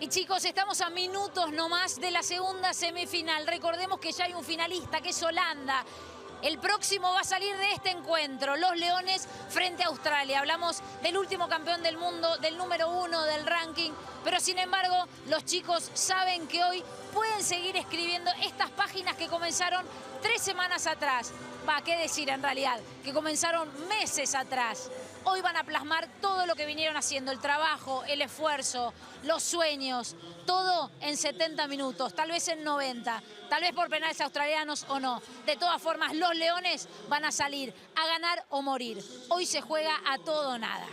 Y chicos, estamos a minutos nomás de la segunda semifinal. Recordemos que ya hay un finalista, que es Holanda. El próximo va a salir de este encuentro, los Leones frente a Australia. Hablamos del último campeón del mundo, del número 1 del ranking, pero sin embargo los chicos saben que hoy pueden seguir escribiendo estas páginas que comenzaron 3 semanas atrás. Qué decir en realidad, que comenzaron meses atrás. Hoy van a plasmar todo lo que vinieron haciendo, el trabajo, el esfuerzo, los sueños, todo en 70 minutos, tal vez en 90, tal vez por penales australianos o no. De todas formas, los Leones van a salir a ganar o morir. Hoy se juega a todo o nada.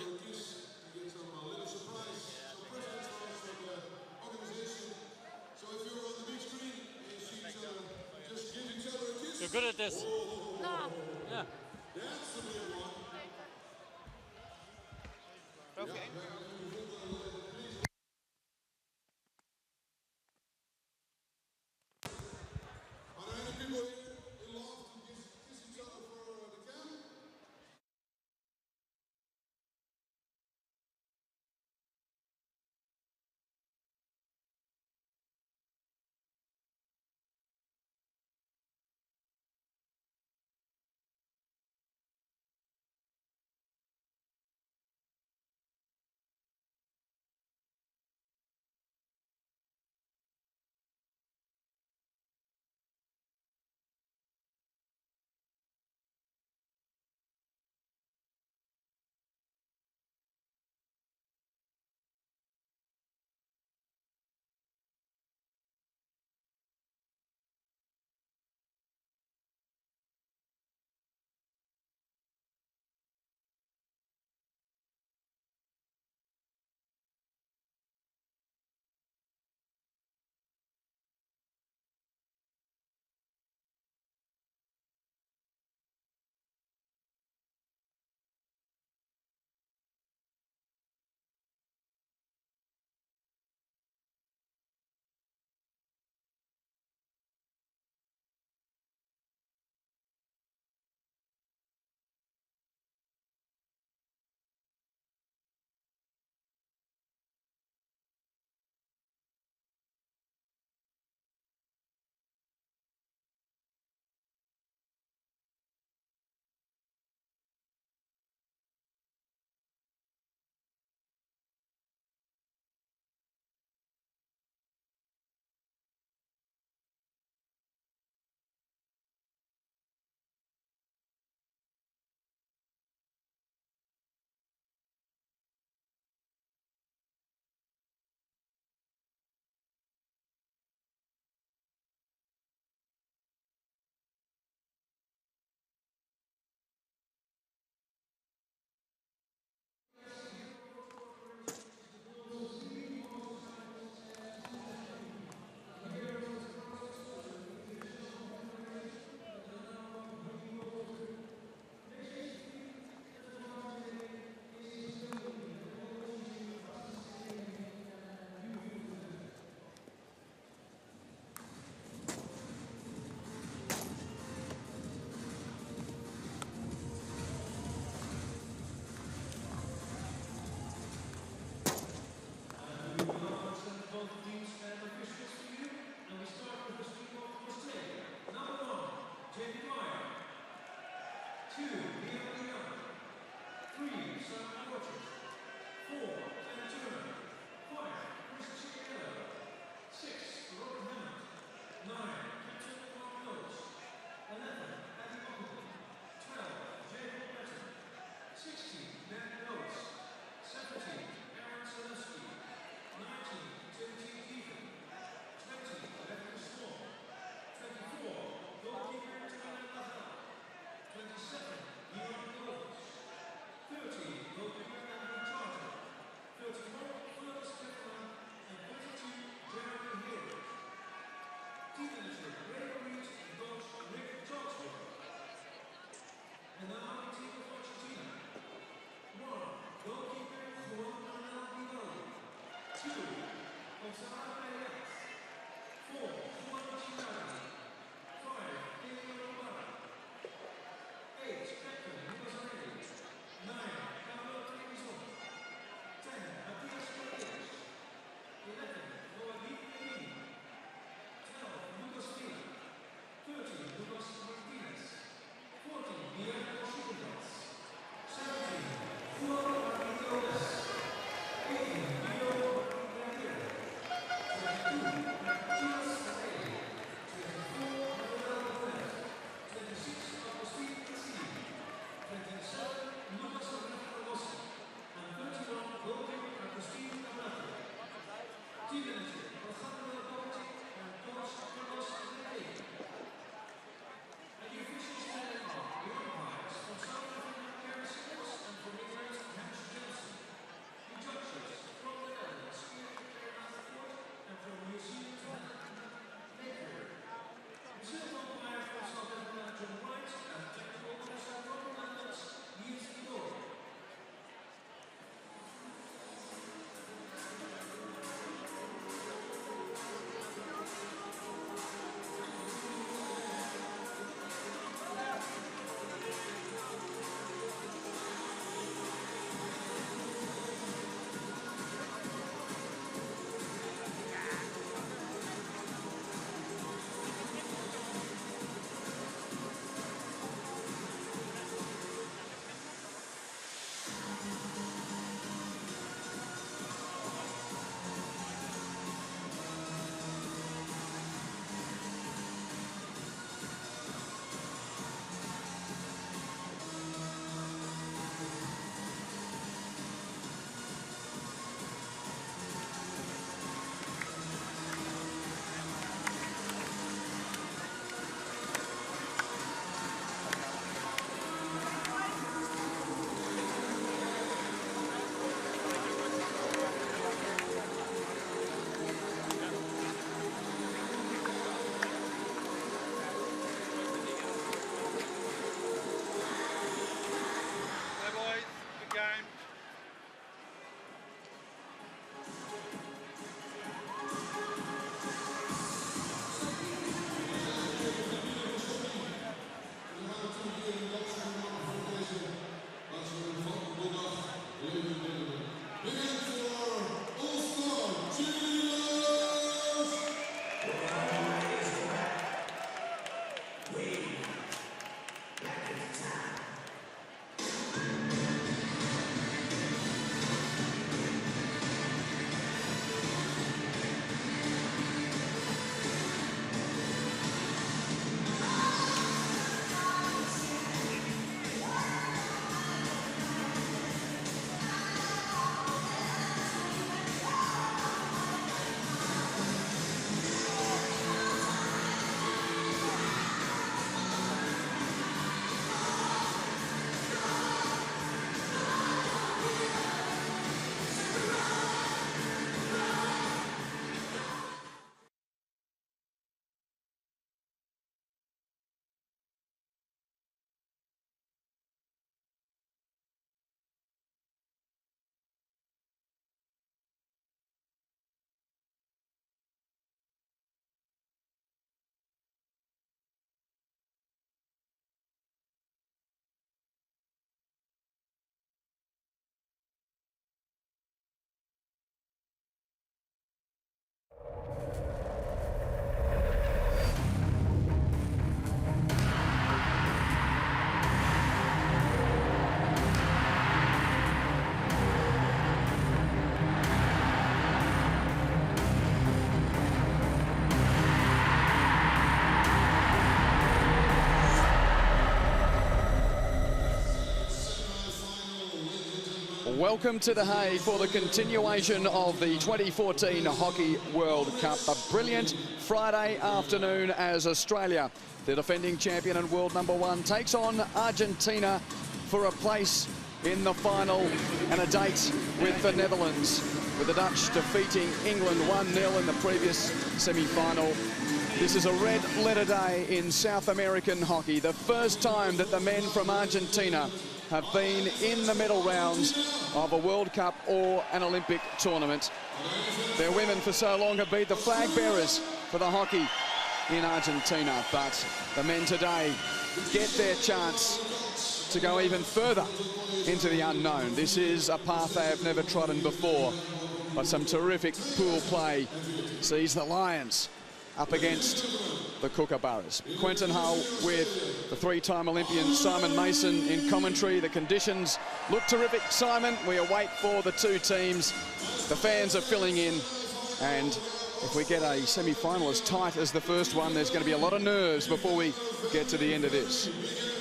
You're good at this. No. Yeah. Okay. And the Argentina of Argentina. 1. Goalkeeper Juan Manuel Vidal. 2. Gonzalo Perez. 4. Juan Chiraghi. 5. Diego Robar. 8. Beckham Rosarelli. 9. Pablo Trevisan. 10. Matias Rodriguez. 11. Welcome to The Hague for the continuation of the 2014 Hockey World Cup. A brilliant Friday afternoon as Australia, the defending champion and world #1, takes on Argentina for a place in the final and a date with the Netherlands, with the Dutch defeating England 1-0 in the previous semi-final. This is a red-letter day in South American hockey, the first time that the men from Argentina have been in the medal rounds of a World Cup or an Olympic tournament. Their women for so long have been the flag bearers for the hockey in Argentina, but the men today get their chance to go even further into the unknown. This is a path they have never trodden before, but some terrific pool play sees the Lions up against the Kookaburras. Quentin Hull with the three-time Olympian Simon Mason in commentary. The conditions look terrific, Simon. We await for the two teams. The fans are filling in, and if we get a semi-final as tight as the first one, there's going to be a lot of nerves before we get to the end of this.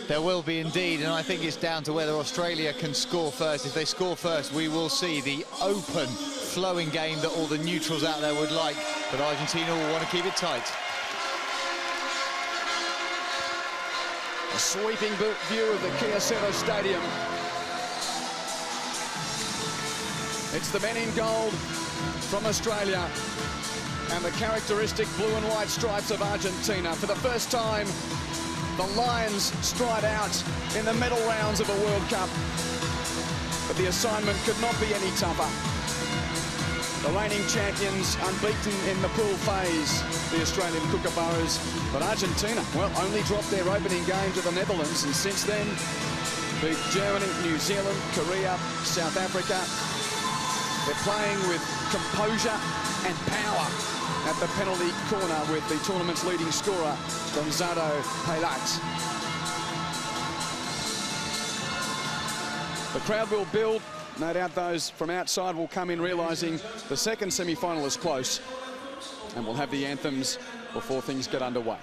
There will be indeed, and I think it's down to whether Australia can score first. If they score first, we will see the open, flowing game that all the neutrals out there would like, but Argentina will want to keep it tight. A sweeping view of the Kia Center Stadium. It's the men in gold from Australia and the characteristic blue and white stripes of Argentina. For the first time, the Lions stride out in the medal rounds of a World Cup, but the assignment could not be any tougher. The reigning champions unbeaten in the pool phase, the Australian Kookaburras, but Argentina, well, only dropped their opening game to the Netherlands, and since then beat Germany, New Zealand, Korea, South Africa. They're playing with composure and power at the penalty corner with the tournament's leading scorer, Gonzalo Paylat. The crowd will build. No doubt those from outside will come in realising the second semi-final is close, and we'll have the anthems before things get underway.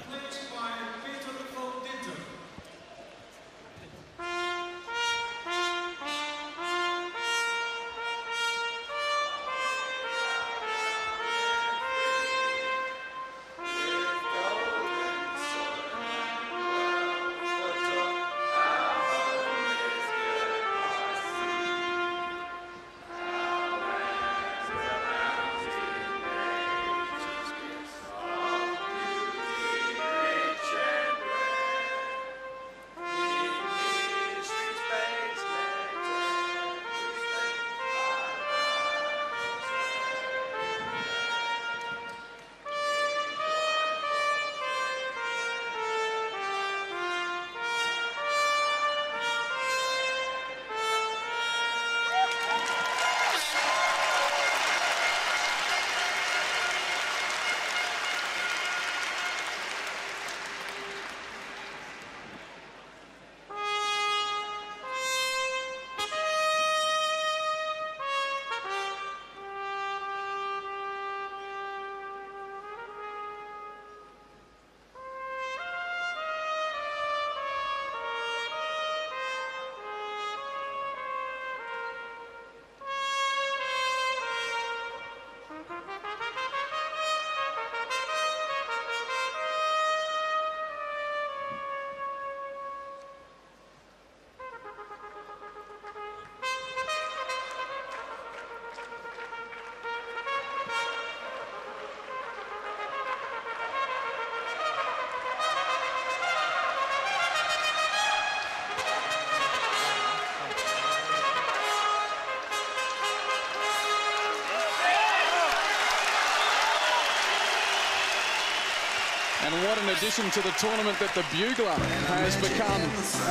And what an addition to the tournament that the Bugler has become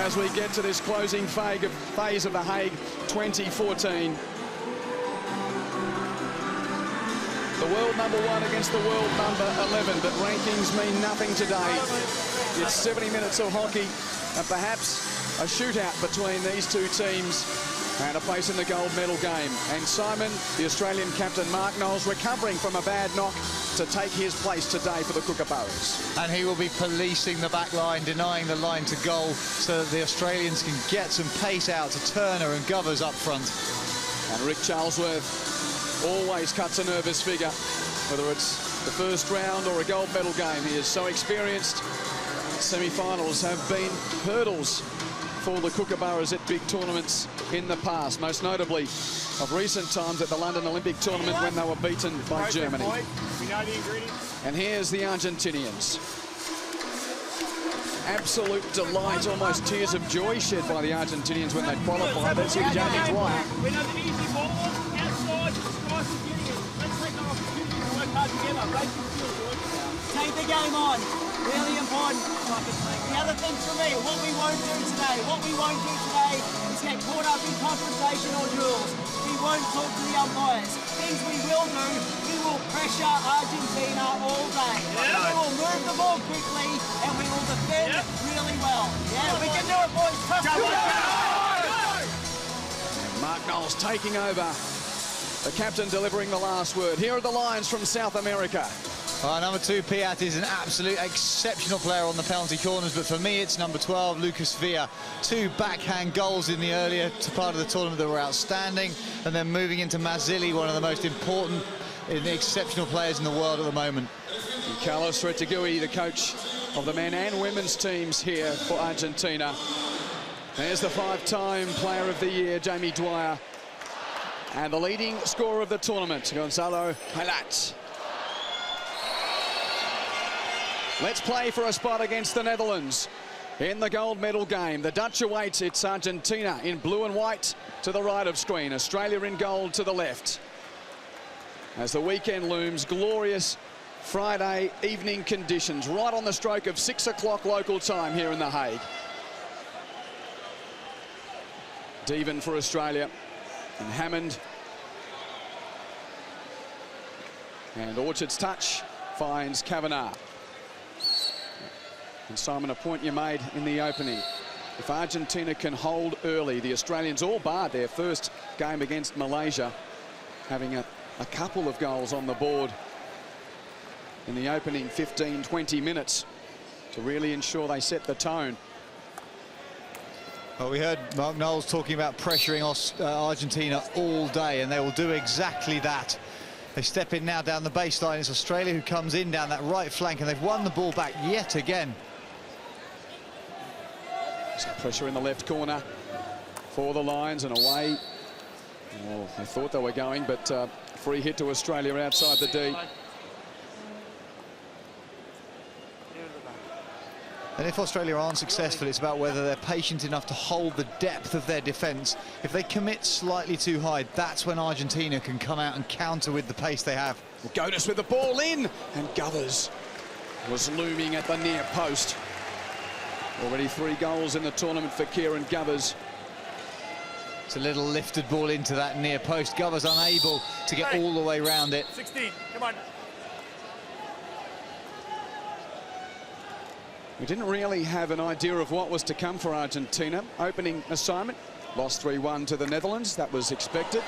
as we get to this closing phase of the Hague 2014. The world #1 against the world #11, but rankings mean nothing today. It's 70 minutes of hockey and perhaps a shootout between these two teams and a place in the gold medal game. And Simon, the Australian captain, Mark Knowles, recovering from a bad knock to take his place today for the Kookaburras. And he will be policing the back line, denying the line to goal so that the Australians can get some pace out to Turner and Govers up front. And Rick Charlesworth always cuts a nervous figure, whether it's the first round or a gold medal game. He is so experienced. Semi-finals have been hurdles for the Kookaburras at big tournaments in the past, most notably of recent times at the London Olympic tournament when they were beaten by Germany. And here's the Argentinians. Absolute delight, almost tears of joy shed by the Argentinians when they qualified. Let's see Jamie Dwyer. Take the game on. Really important. The other thing for me, what we won't do today is get caught up in confrontation or duels. We won't talk to the umpires. Things we will do, we will pressure Argentina all day. We will move the ball quickly and we will defend really well. Yeah, we can do it, boys. Trust Mark Knowles taking over. The captain delivering the last word. Here are the lines from South America. Number 2, Piat, is an absolute exceptional player on the penalty corners, but for me it's number 12, Lucas Villa. 2 backhand goals in the earlier part of the tournament that were outstanding, and then moving into Mazzilli, one of the most important and exceptional players in the world at the moment. And Carlos Retegui, the coach of the men and women's teams here for Argentina. There's the 5-time player of the year, Jamie Dwyer, and the leading scorer of the tournament, Gonzalo Hilat. Let's play for a spot against the Netherlands in the gold medal game. The Dutch await. It's Argentina in blue and white to the right of screen. Australia in gold to the left. As the weekend looms, glorious Friday evening conditions, right on the stroke of 6 o'clock local time here in The Hague. Deven for Australia, and Hammond. And Orchard's touch finds Kavanagh. And Simon, a point you made in the opening. If Argentina can hold early, the Australians all barred their first game against Malaysia, having a couple of goals on the board in the opening 15-20 minutes to really ensure they set the tone. Well, we heard Mark Knowles talking about pressuring Argentina all day, and they will do exactly that. They step in now down the baseline. It's Australia who comes in down that right flank, and they've won the ball back yet again. Some pressure in the left corner for the Lions, and away. Well, they thought they were going, but free hit to Australia outside the D. And if Australia aren't successful, it's about whether they're patient enough to hold the depth of their defence. If they commit slightly too high, that's when Argentina can come out and counter with the pace they have. Godas with the ball in, and Govers was looming at the near post. Already 3 goals in the tournament for Kieran Govers. It's a little lifted ball into that near post. Govers unable to get all the way around it. 16, come on. We didn't really have an idea of what was to come for Argentina. Opening assignment, lost 3-1 to the Netherlands. That was expected.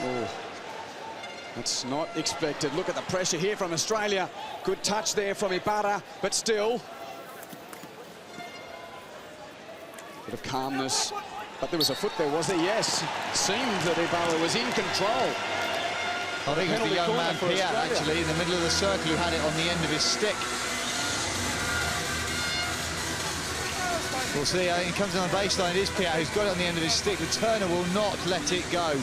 Oh, that's not expected. Look at the pressure here from Australia. Good touch there from Ibarra, but still. Bit of calmness. But there was a foot there, was there? Yes. Seemed that Ibarra was in control. I think it was the young man Piat, actually, in the middle of the circle, who had it on the end of his stick. We'll see. He comes on the baseline. It is Piat who's got it on the end of his stick. The Turner will not let it go.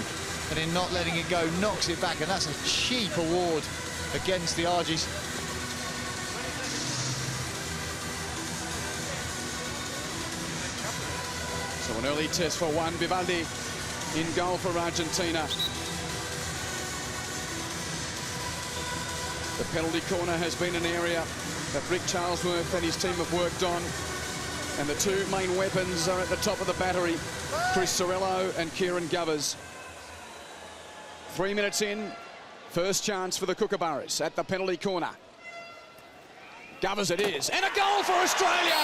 And in not letting it go, knocks it back. And that's a cheap award against the Argies. So an early test for Juan Vivaldi in goal for Argentina. The penalty corner has been an area that Rick Charlesworth and his team have worked on. And the 2 main weapons are at the top of the battery, Chris Sorello and Kieran Govers. 3 minutes in, first chance for the Kookaburras at the penalty corner. Govers it is, and a goal for Australia!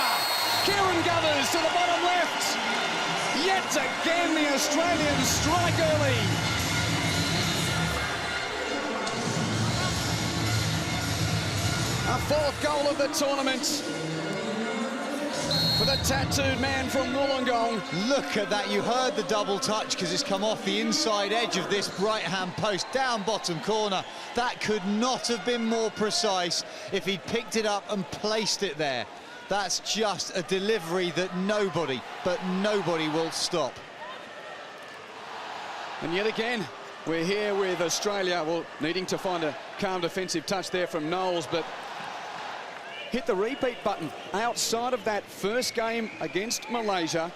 Kieran Govers to the bottom left. Yet again, the Australians strike early. A 4th goal of the tournament. for the tattooed man from Wollongong. Look at that, you heard the double touch because it's come off the inside edge of this right-hand post, down bottom corner. That could not have been more precise if he'd picked it up and placed it there. That's just a delivery that nobody, but nobody will stop. And yet again, we're here with Australia, well, needing to find a calm defensive touch there from Knowles, but hit the repeat button outside of that first game against Malaysia.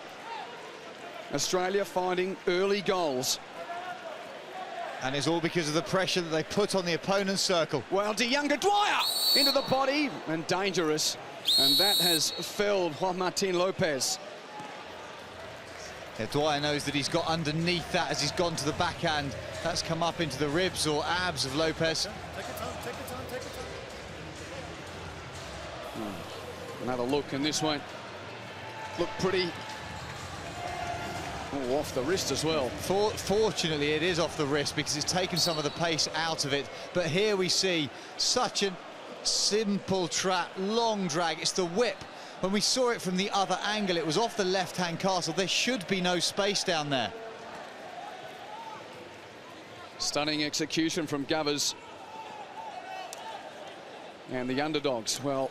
Australia finding early goals. And it's all because of the pressure that they put on the opponent's circle. Well, De Younger Dwyer into the body and dangerous. And that has felled Juan Martin Lopez. Yeah, Dwyer knows that he's got underneath that as he's gone to the backhand. That's come up into the ribs or abs of Lopez. Another look, and this won't look pretty. Oh, off the wrist as well. Fortunately, it is off the wrist because it's taken some of the pace out of it. But here we see such a simple trap, long drag. It's the whip. When we saw it from the other angle, it was off the left-hand castle. There should be no space down there. Stunning execution from Govers. And the underdogs, well,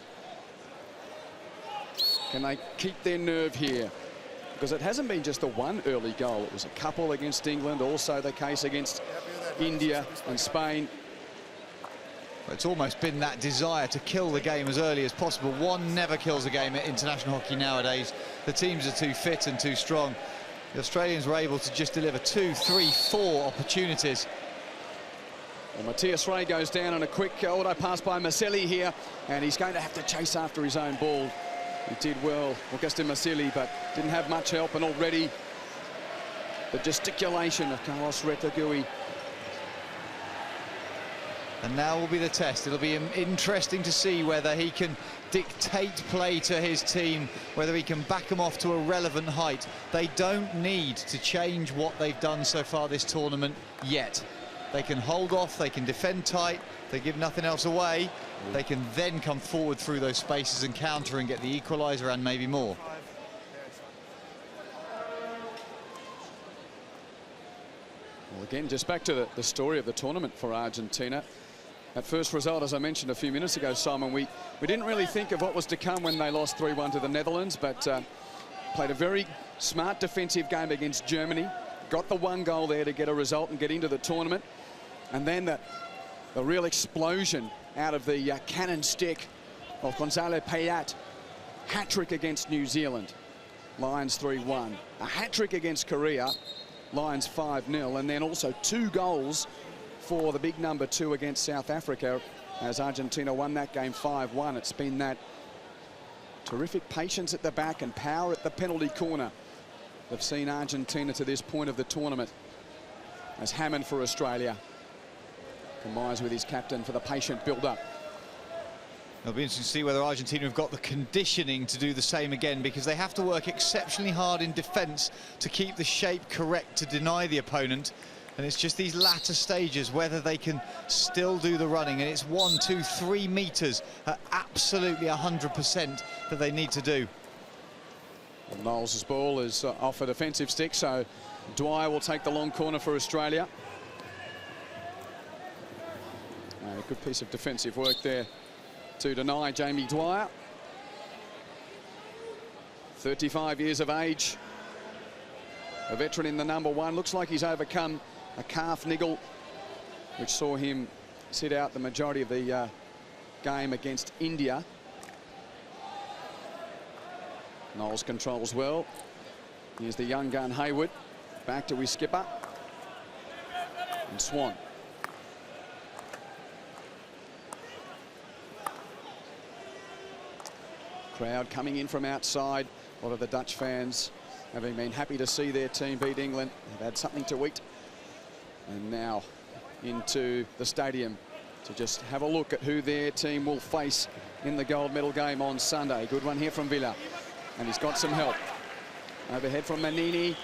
can they keep their nerve here? Because it hasn't been just the one early goal. It was a couple against England, also the case against India and Spain. It's almost been that desire to kill the game as early as possible. One never kills a game at international hockey nowadays. The teams are too fit and too strong. The Australians were able to just deliver 2, 3, 4 opportunities. Well, Matthias Ray goes down on a quick auto pass by Maselli here, and he's going to have to chase after his own ball. He did well, Augustin Maselli, but didn't have much help, and already the gesticulation of Carlos Retegui. And now will be the test. It'll be interesting to see whether he can dictate play to his team, whether he can back them off to a relevant height. They don't need to change what they've done so far this tournament yet. They can hold off, they can defend tight, they give nothing else away. They can then come forward through those spaces and counter and get the equaliser and maybe more. Well, again, just back to the story of the tournament for Argentina. That first result, as I mentioned a few minutes ago, Simon, we didn't really think of what was to come when they lost 3-1 to the Netherlands, but played a very smart defensive game against Germany. Got the one goal there to get a result and get into the tournament. And then the real explosion out of the cannon stick of Gonzalo Payet. Hat-trick against New Zealand. Lions 3-1. A hat-trick against Korea. Lions 5-0. And then also 2 goals for the big number 2 against South Africa as Argentina won that game 5-1. It's been that terrific patience at the back and power at the penalty corner. They've seen Argentina to this point of the tournament as Hammond for Australia. Myers with his captain for the patient build-up. It'll be interesting to see whether Argentina have got the conditioning to do the same again, because they have to work exceptionally hard in defence to keep the shape correct to deny the opponent. And it's just these latter stages whether they can still do the running, and it's 1, 2, 3 metres at absolutely 100% that they need to do. Well, Knowles' ball is off a defensive stick, so Dwyer will take the long corner for Australia. A good piece of defensive work there to deny Jamie Dwyer. 35 years of age, a veteran in the number 1. Looks like he's overcome a calf niggle, which saw him sit out the majority of the game against India. Knowles controls well. Here's the young gun Hayward. Back to his skipper. And Swan. Crowd coming in from outside. A lot of the Dutch fans having been happy to see their team beat England. They've had something to eat. And now into the stadium to just have a look at who their team will face in the gold medal game on Sunday. Good one here from Villa. And he's got some help. Overhead from Manini.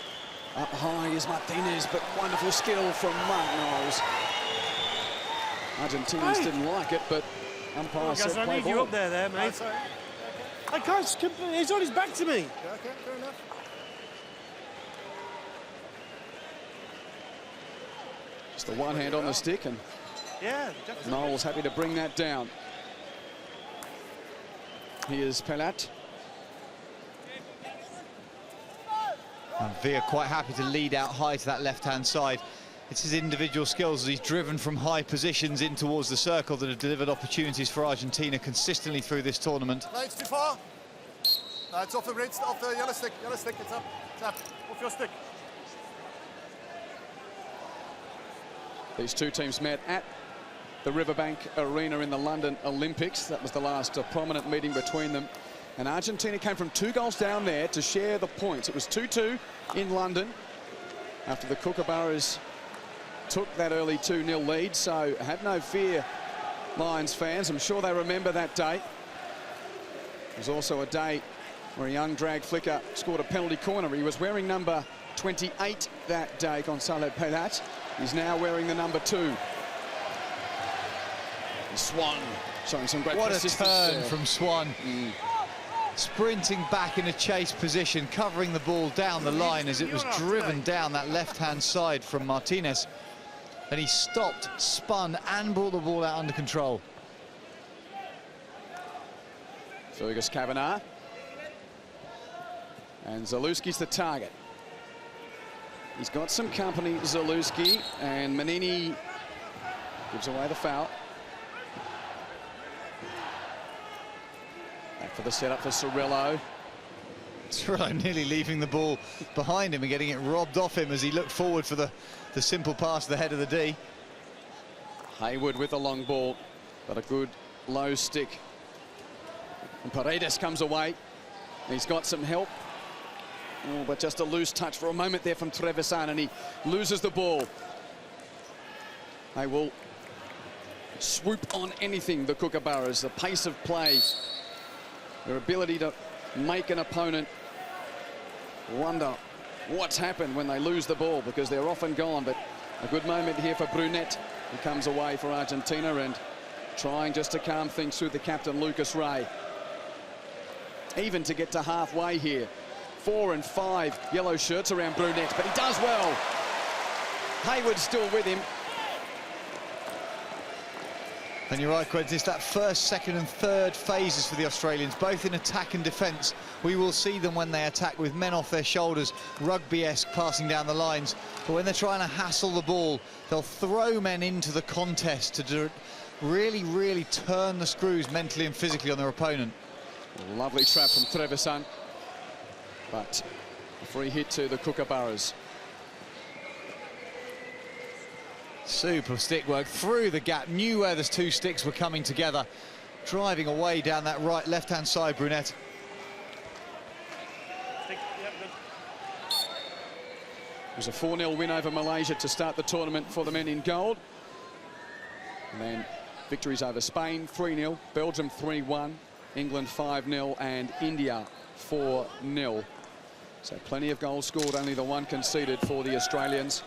Up high is Martinez, but wonderful skill from Mark Knowles. Argentinians didn't like it, but umpire said play ball. You up there, mate. I can't. He's on his back to me. Yeah, okay, fair enough. Just the one hand on the stick, and Yeah, definitely. Noel's happy to bring that down. Here's Pelat. And Veer quite happy to lead out high to that left-hand side. It's his individual skills as he's driven from high positions in towards the circle that have delivered opportunities for Argentina consistently through this tournament. No, it's too far. It's off the red, off the yellow stick. Yellow stick, it's up. It's up. Off your stick. These two teams met at the Rabobank Arena in the London Olympics. That was the last prominent meeting between them. And Argentina came from 2 goals down there to share the points. It was 2-2 in London after the Kookaburras took that early 2-0 lead. So have no fear, Lions fans. I'm sure they remember that day. It was also a day where a young drag flicker scored a penalty corner. He was wearing number 28 that day, Gonzalo Pelat. He's now wearing the number 2. And Swan showing some great persistence. What a turn from Swan. Sprinting back in a chase position, covering the ball down the line as it was driven down that left-hand side from Martinez. And he stopped, spun, and brought the ball out under control. Fergus Kavanagh. And Zalewski's the target. He's got some company, Zalewski, and Manini gives away the foul. Back for the setup for Cirillo. Cirillo nearly leaving the ball behind him and getting it robbed off him as he looked forward for the simple pass to the head of the D. Hayward with the long ball, but a good low stick. And Paredes comes away. He's got some help. Oh, but just a loose touch for a moment there from Trevisan, and he loses the ball. They will swoop on anything, the Kookaburras. The pace of play, their ability to make an opponent wonder what's happened when they lose the ball, because they're often gone. But a good moment here for Brunet, who comes away for Argentina, and trying just to calm things through the captain, Lucas Ray. Even to get to halfway here. 4 and 5 yellow shirts around Brunet, but he does well. Hayward's still with him. And you're right, Quentin, it's that first, second and third phases for the Australians, both in attack and defence. We will see them when they attack with men off their shoulders, rugby-esque passing down the lines. But when they're trying to hassle the ball, they'll throw men into the contest to really, really turn the screws mentally and physically on their opponent. A lovely trap from Trevisan, but a free hit to the Kookaburras. Super stick work through the gap, knew where the 2 sticks were coming together, driving away down that right left-hand side, Brunet. It was a 4-0 win over Malaysia to start the tournament for the men in gold. And then victories over Spain 3-0, Belgium 3-1, England 5-0, and India 4-0. So plenty of goals scored, only the 1 conceded for the Australians.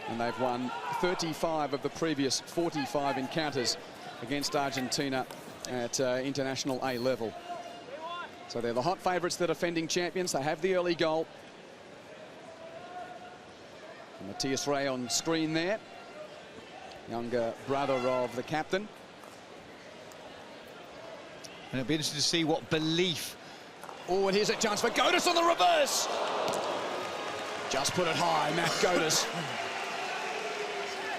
And they've won 35 of the previous 45 encounters against Argentina at international A level. So they're the hot favourites, the defending champions. They have the early goal. And Matthias Ray on screen there, younger brother of the captain. And it'll be interesting to see what belief. Oh, and here's a chance for Godis on the reverse. Just put it high, Matt Godis.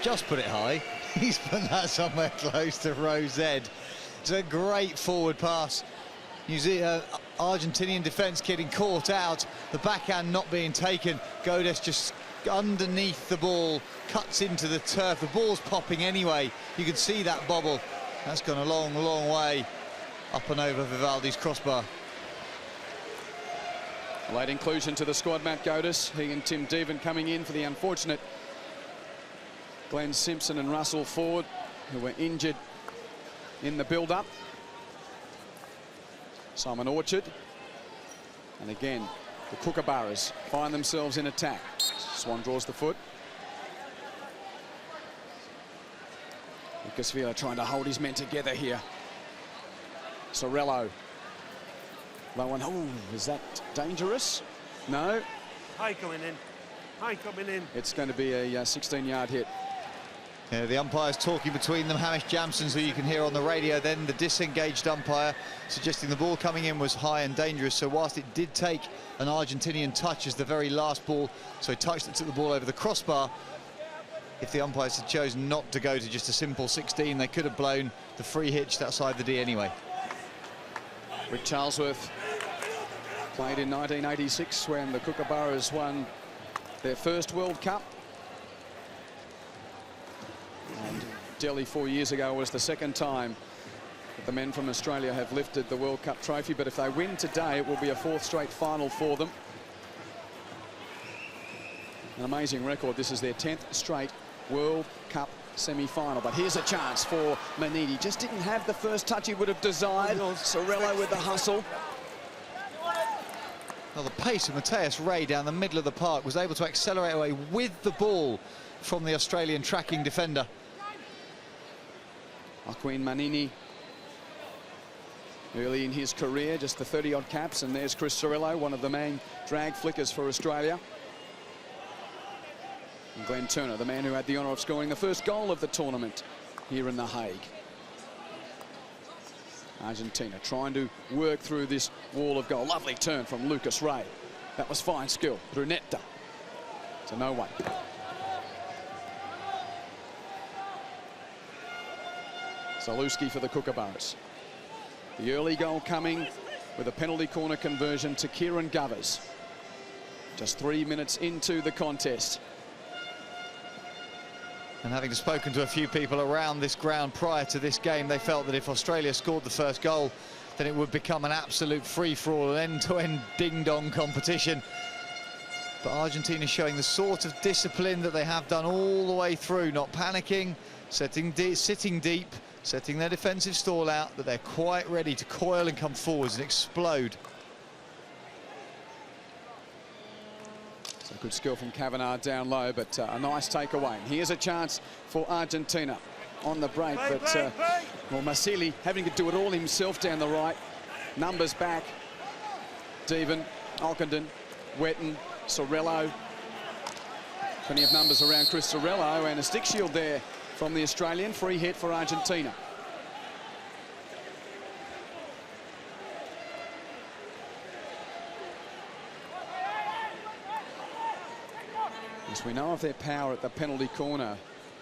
Just put it high. He's put that somewhere close to Rose Ed. It's a great forward pass. Argentinian defence getting caught out. The backhand not being taken. Godis just underneath the ball, cuts into the turf. The ball's popping anyway. You can see that bobble. That's gone a long, long way up and over Vivaldi's crossbar. Late inclusion to the squad, Matt Godis. He and Tim Devan coming in for the unfortunate Glenn Simpson and Russell Ford, who were injured in the build-up. Simon Orchard. And again, the Kookaburras find themselves in attack. Swan draws the foot. Lucas Villa trying to hold his men together here. Sorello. Low one. Oh, is that dangerous? No. High coming in. High coming in. It's going to be a 16-yard hit. Yeah, the umpires talking between them. Hamish Jamsons, who you can hear on the radio, then the disengaged umpire suggesting the ball coming in was high and dangerous. So whilst it did take an Argentinian touch as the very last ball, so he touched it, took the ball over the crossbar. If the umpires had chosen not to go to just a simple 16, they could have blown the free hit outside the D anyway. Rick Charlesworth played in 1986 when the Kookaburras won their first World Cup. And Delhi 4 years ago was the second time that the men from Australia have lifted the World Cup trophy. But if they win today, it will be a 4th straight final for them. An amazing record. This is their 10th straight World Cup semi-final. But here's a chance for Manini. Just didn't have the first touch he would have desired. Sorello with the hustle. Well, the pace of Mateus Ray down the middle of the park was able to accelerate away with the ball from the Australian tracking defender. Joaquin Manini, early in his career, just the 30-odd caps, and there's Chris Sorello, one of the main drag flickers for Australia. And Glenn Turner, the man who had the honour of scoring the first goal of the tournament here in The Hague. Argentina trying to work through this wall of goal. Lovely turn from Lucas Ray. That was fine skill. Brunetta to no one. Zaluski for the Kookaburras. The early goal coming with a penalty corner conversion to Kieran Govers. Just 3 minutes into the contest. And having spoken to a few people around this ground prior to this game, they felt that if Australia scored the first goal, then it would become an absolute free-for-all, an end-to-end ding-dong competition. But Argentina showing the sort of discipline that they have done all the way through, not panicking, sitting deep, setting their defensive stall out, that they're quite ready to coil and come forwards and explode. So good skill from Kavanagh down low, but a nice takeaway. Here's a chance for Argentina on the break, but well, Masili having to do it all himself down the right. Numbers back. Deven, Ockenden, Wetton, Sorello. Plenty of numbers around Chris Sorello, and a stick shield there from the Australian. Free hit for Argentina. Yes, we know of their power at the penalty corner,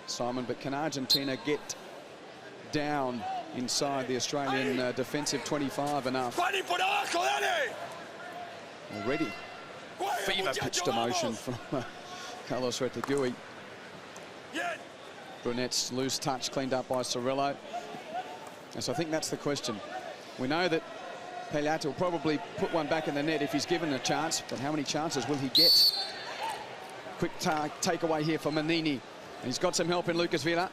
Simon, but can Argentina get down inside the Australian defensive 25 enough? Already fever-pitched emotion from Carlos Retegui. Brunette's loose touch cleaned up by Sorello. And so I think that's the question. We know that Pellat will probably put one back in the net if he's given a chance, but how many chances will he get? Quick takeaway here for Manini. And he's got some help in Lucas Villa.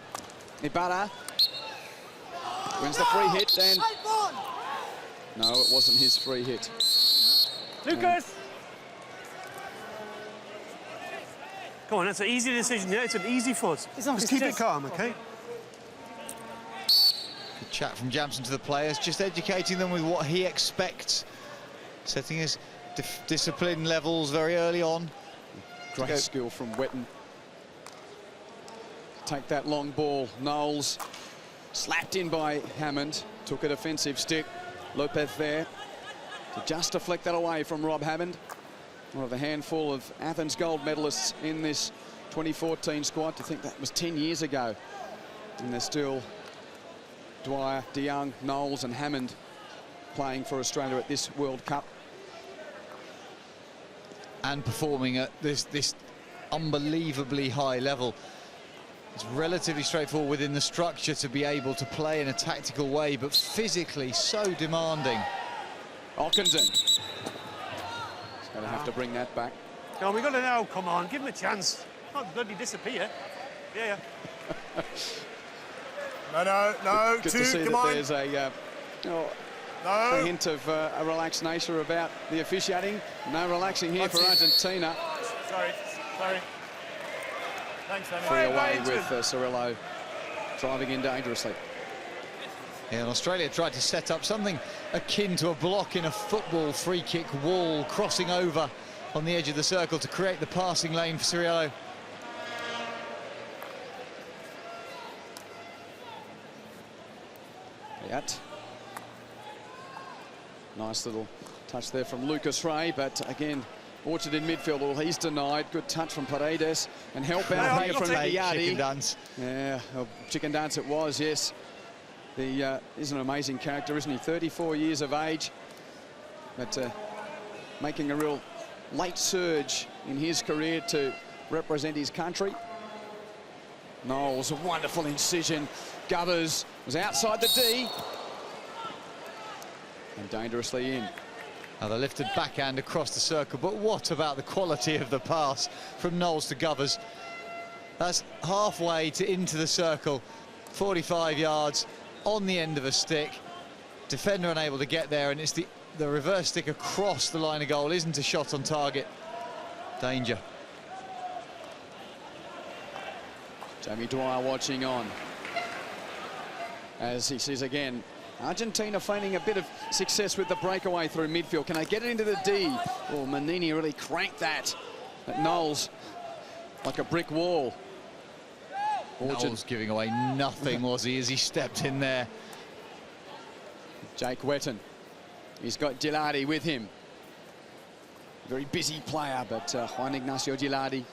Ibarra wins the free hit, and no, it wasn't his free hit. Lucas! Come on, that's an easy decision. Yeah, it's an easy foot. Just keep it calm, okay? Good chat from Jamson to the players, just educating them with what he expects, setting his discipline levels very early on. Great skill from Wetton. Take that long ball. Knowles slapped in by Hammond. Took a defensive stick. Lopez there to just deflect that away from Rob Hammond. One of the handful of Athens gold medalists in this 2014 squad. To think that was 10 years ago. And there's still Dwyer, De Young, Knowles and Hammond playing for Australia at this World Cup. And performing at this unbelievably high level. It's relatively straightforward within the structure to be able to play in a tactical way, but physically so demanding. Ockenden. He's going to have to bring that back. No, we got to know. Come on, give him a chance. Not bloody disappear. Yeah. No, Good two, to see come that on. there's a hint of a relaxed nature about the officiating. No relaxing here for Argentina. Sorry. Thanks, Danny. Free away with Sorello driving in dangerously. Yeah, and Australia tried to set up something akin to a block in a football free kick wall, crossing over on the edge of the circle to create the passing lane for Ciriello. Yet. Nice little touch there from Lucas Ray, but again, Orchard in midfield, well, he's denied. Good touch from Paredes, and help out here from Diardi. Chicken dance. Yeah, chicken dance it was, yes. He's an amazing character, isn't he? 34 years of age, but making a real late surge in his career to represent his country. Knowles, a wonderful incision. Govers was outside the D. And dangerously in. Now the lifted backhand across the circle, but what about the quality of the pass from Knowles to Govers? That's halfway to into the circle, 45 yards on the end of a stick. Defender unable to get there, and it's the reverse stick across the line of goal. Isn't a shot on target. Danger. Jamie Dwyer watching on. As he says again, Argentina finding a bit of success with the breakaway through midfield. Can they get it into the D? Oh, Manini really cranked that at Knowles like a brick wall. Knowles giving away nothing, was he, as he stepped in there. Jake Wetton. He's got Gilardi with him. Very busy player, but Juan Ignacio Gilardi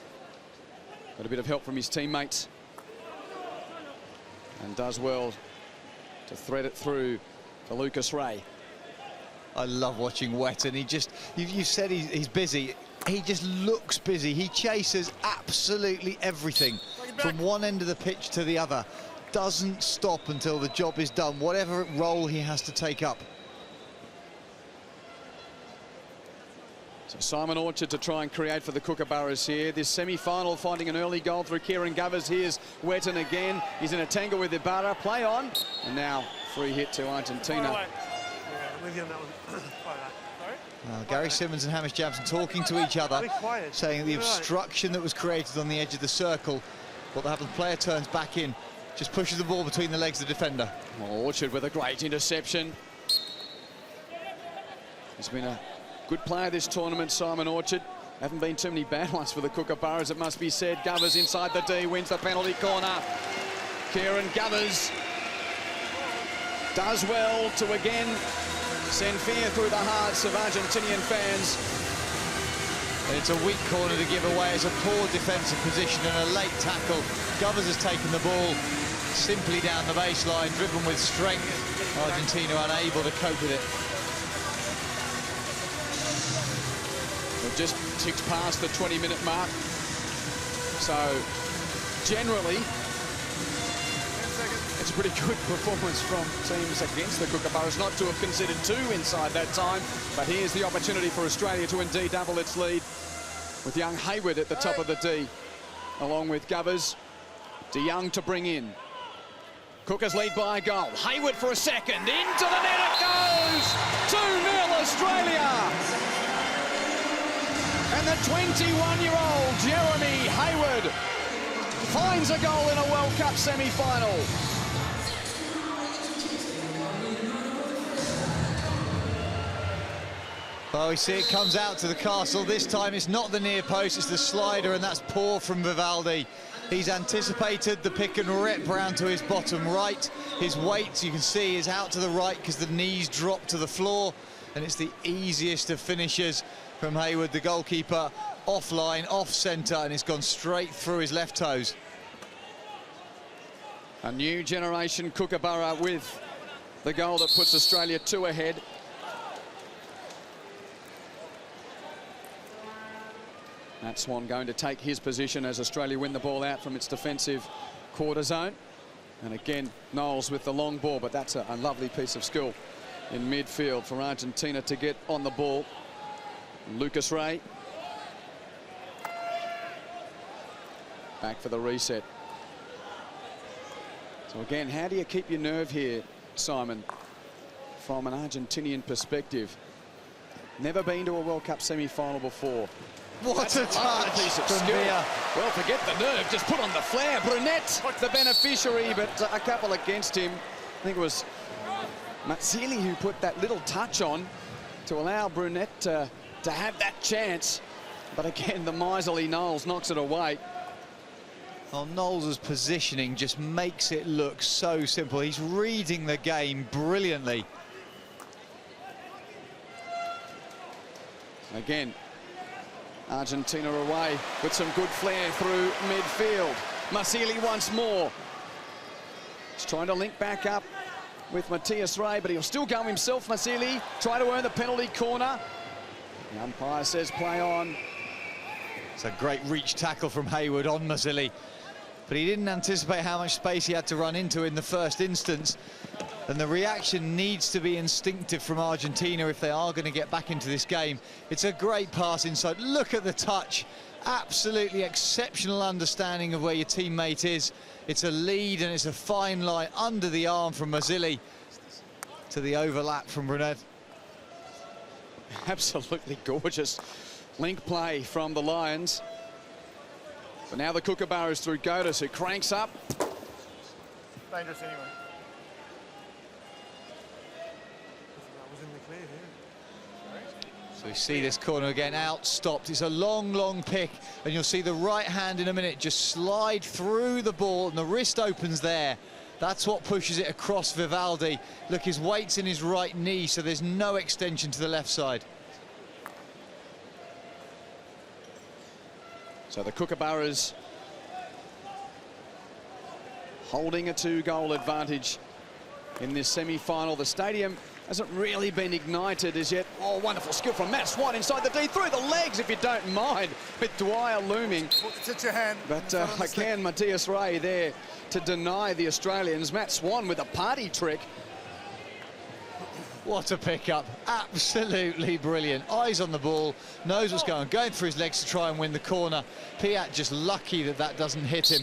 got a bit of help from his teammates. And does well to thread it through to Lucas Ray. I love watching Wetton. He just, you said he's busy. He just looks busy. He chases absolutely everything from one end of the pitch to the other. Doesn't stop until the job is done, whatever role he has to take up. So Simon Orchard to try and create for the Kookaburras here. This semi-final finding an early goal through Kieran Govers. Here's Wetton again. He's in a tangle with Ibarra. Play on. And now free hit to Argentina. Yeah, with you on that one. Gary Simmons and Hamish Jabson talking to each other, saying the obstruction that was created on the edge of the circle, what happens, the player turns back in, just pushes the ball between the legs of the defender. Orchard with a great interception. He's been a good player this tournament, Simon Orchard. Haven't been too many bad ones for the Kookaburras, it must be said. Govers inside the D, wins the penalty corner. Kieran Govers does well to again send fear through the hearts of Argentinian fans. And it's a weak corner to give away. It's a poor defensive position and a late tackle. Govers has taken the ball simply down the baseline, driven with strength. Argentina unable to cope with it. We've just ticked past the 20-minute mark. So, generally, it's a pretty good performance from teams against the Kookaburras, not to have conceded 2 inside that time. But here's the opportunity for Australia to indeed double its lead, with young Hayward at the top of the D, along with Govers. De Young to bring in. Cookers lead by a goal. Hayward for a second. Into the net it goes! 2-0 Australia! And the 21-year-old Jeremy Hayward finds a goal in a World Cup semi-final. Well, we see it comes out to the castle. This time it's not the near post, it's the slider, and that's poor from Vivaldi. He's anticipated the pick and rip round to his bottom right. His weight, you can see, is out to the right because the knees drop to the floor, and it's the easiest of finishes from Hayward, the goalkeeper, offline, off-centre, and it's gone straight through his left toes. A new generation Kookaburra with the goal that puts Australia 2 ahead. Matt Swan going to take his position as Australia win the ball out from its defensive quarter zone. And again, Knowles with the long ball, but that's a lovely piece of skill in midfield for Argentina to get on the ball. Lucas Ray. Back for the reset. So again, how do you keep your nerve here, Simon, from an Argentinian perspective? Never been to a World Cup semi-final before. What a touch piece of skill. Well, forget the nerve, just put on the flair. Brunette, the beneficiary, but a couple against him. I think it was Mazzilli who put that little touch on to allow Brunet to have that chance. But again, the miserly Knowles knocks it away. Well, Knowles' positioning just makes it look so simple. He's reading the game brilliantly. Again, Argentina away with some good flair through midfield. Mazzilli once more. He's trying to link back up with Matthias Ray, but he'll still go himself. Mazzilli try to earn the penalty corner. The umpire says play on. It's a great reach tackle from Hayward on Mazzilli, but he didn't anticipate how much space he had to run into in the first instance. And the reaction needs to be instinctive from Argentina if they are going to get back into this game. It's a great pass inside. Look at the touch. Absolutely exceptional understanding of where your teammate is. It's a lead and it's a fine line under the arm from Mazzilli to the overlap from Brunet. Absolutely gorgeous link play from the Lions. But now the kookaburras through Godas, who cranks up. Dangerous anyway. That was in the clear here. So we see this corner again, out, stopped. It's a long, long pick, and you'll see the right hand in a minute just slide through the ball, and the wrist opens there. That's what pushes it across Vivaldi. Look, his weight's in his right knee, so there's no extension to the left side. So the Kookaburras holding a 2-goal advantage in this semi-final. The stadium hasn't really been ignited as yet. Oh, wonderful skill from Matt Swan inside the D, through the legs, if you don't mind, with Dwyer looming. Sit your hand. But again, Matthias Ray there to deny the Australians. Matt Swan with a party trick. What a pickup, absolutely brilliant. Eyes on the ball, knows what's going for his legs to try and win the corner. Piat just lucky that that doesn't hit him.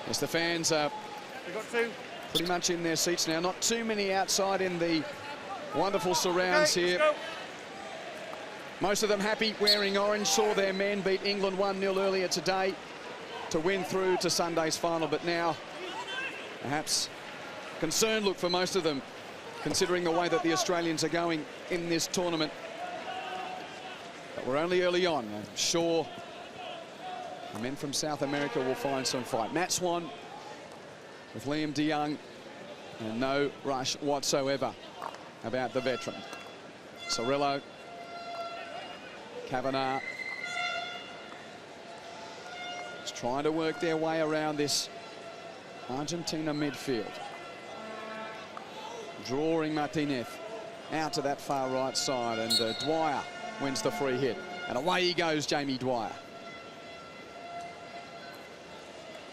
Yes, the fans are pretty much in their seats now. Not too many outside in the wonderful surrounds here. Most of them happy wearing orange. Saw their men beat England 1-0 earlier today to win through to Sunday's final, but now perhaps concerned look for most of them, considering the way that the Australians are going in this tournament. But we're only early on. I'm sure the men from South America will find some fight. Matt Swan with Liam de Jong, and no rush whatsoever about the veteran. Cirillo, Kavanagh, just trying to work their way around this Argentina midfield. Drawing Martinez out to that far right side, and Dwyer wins the free hit. And away he goes, Jamie Dwyer.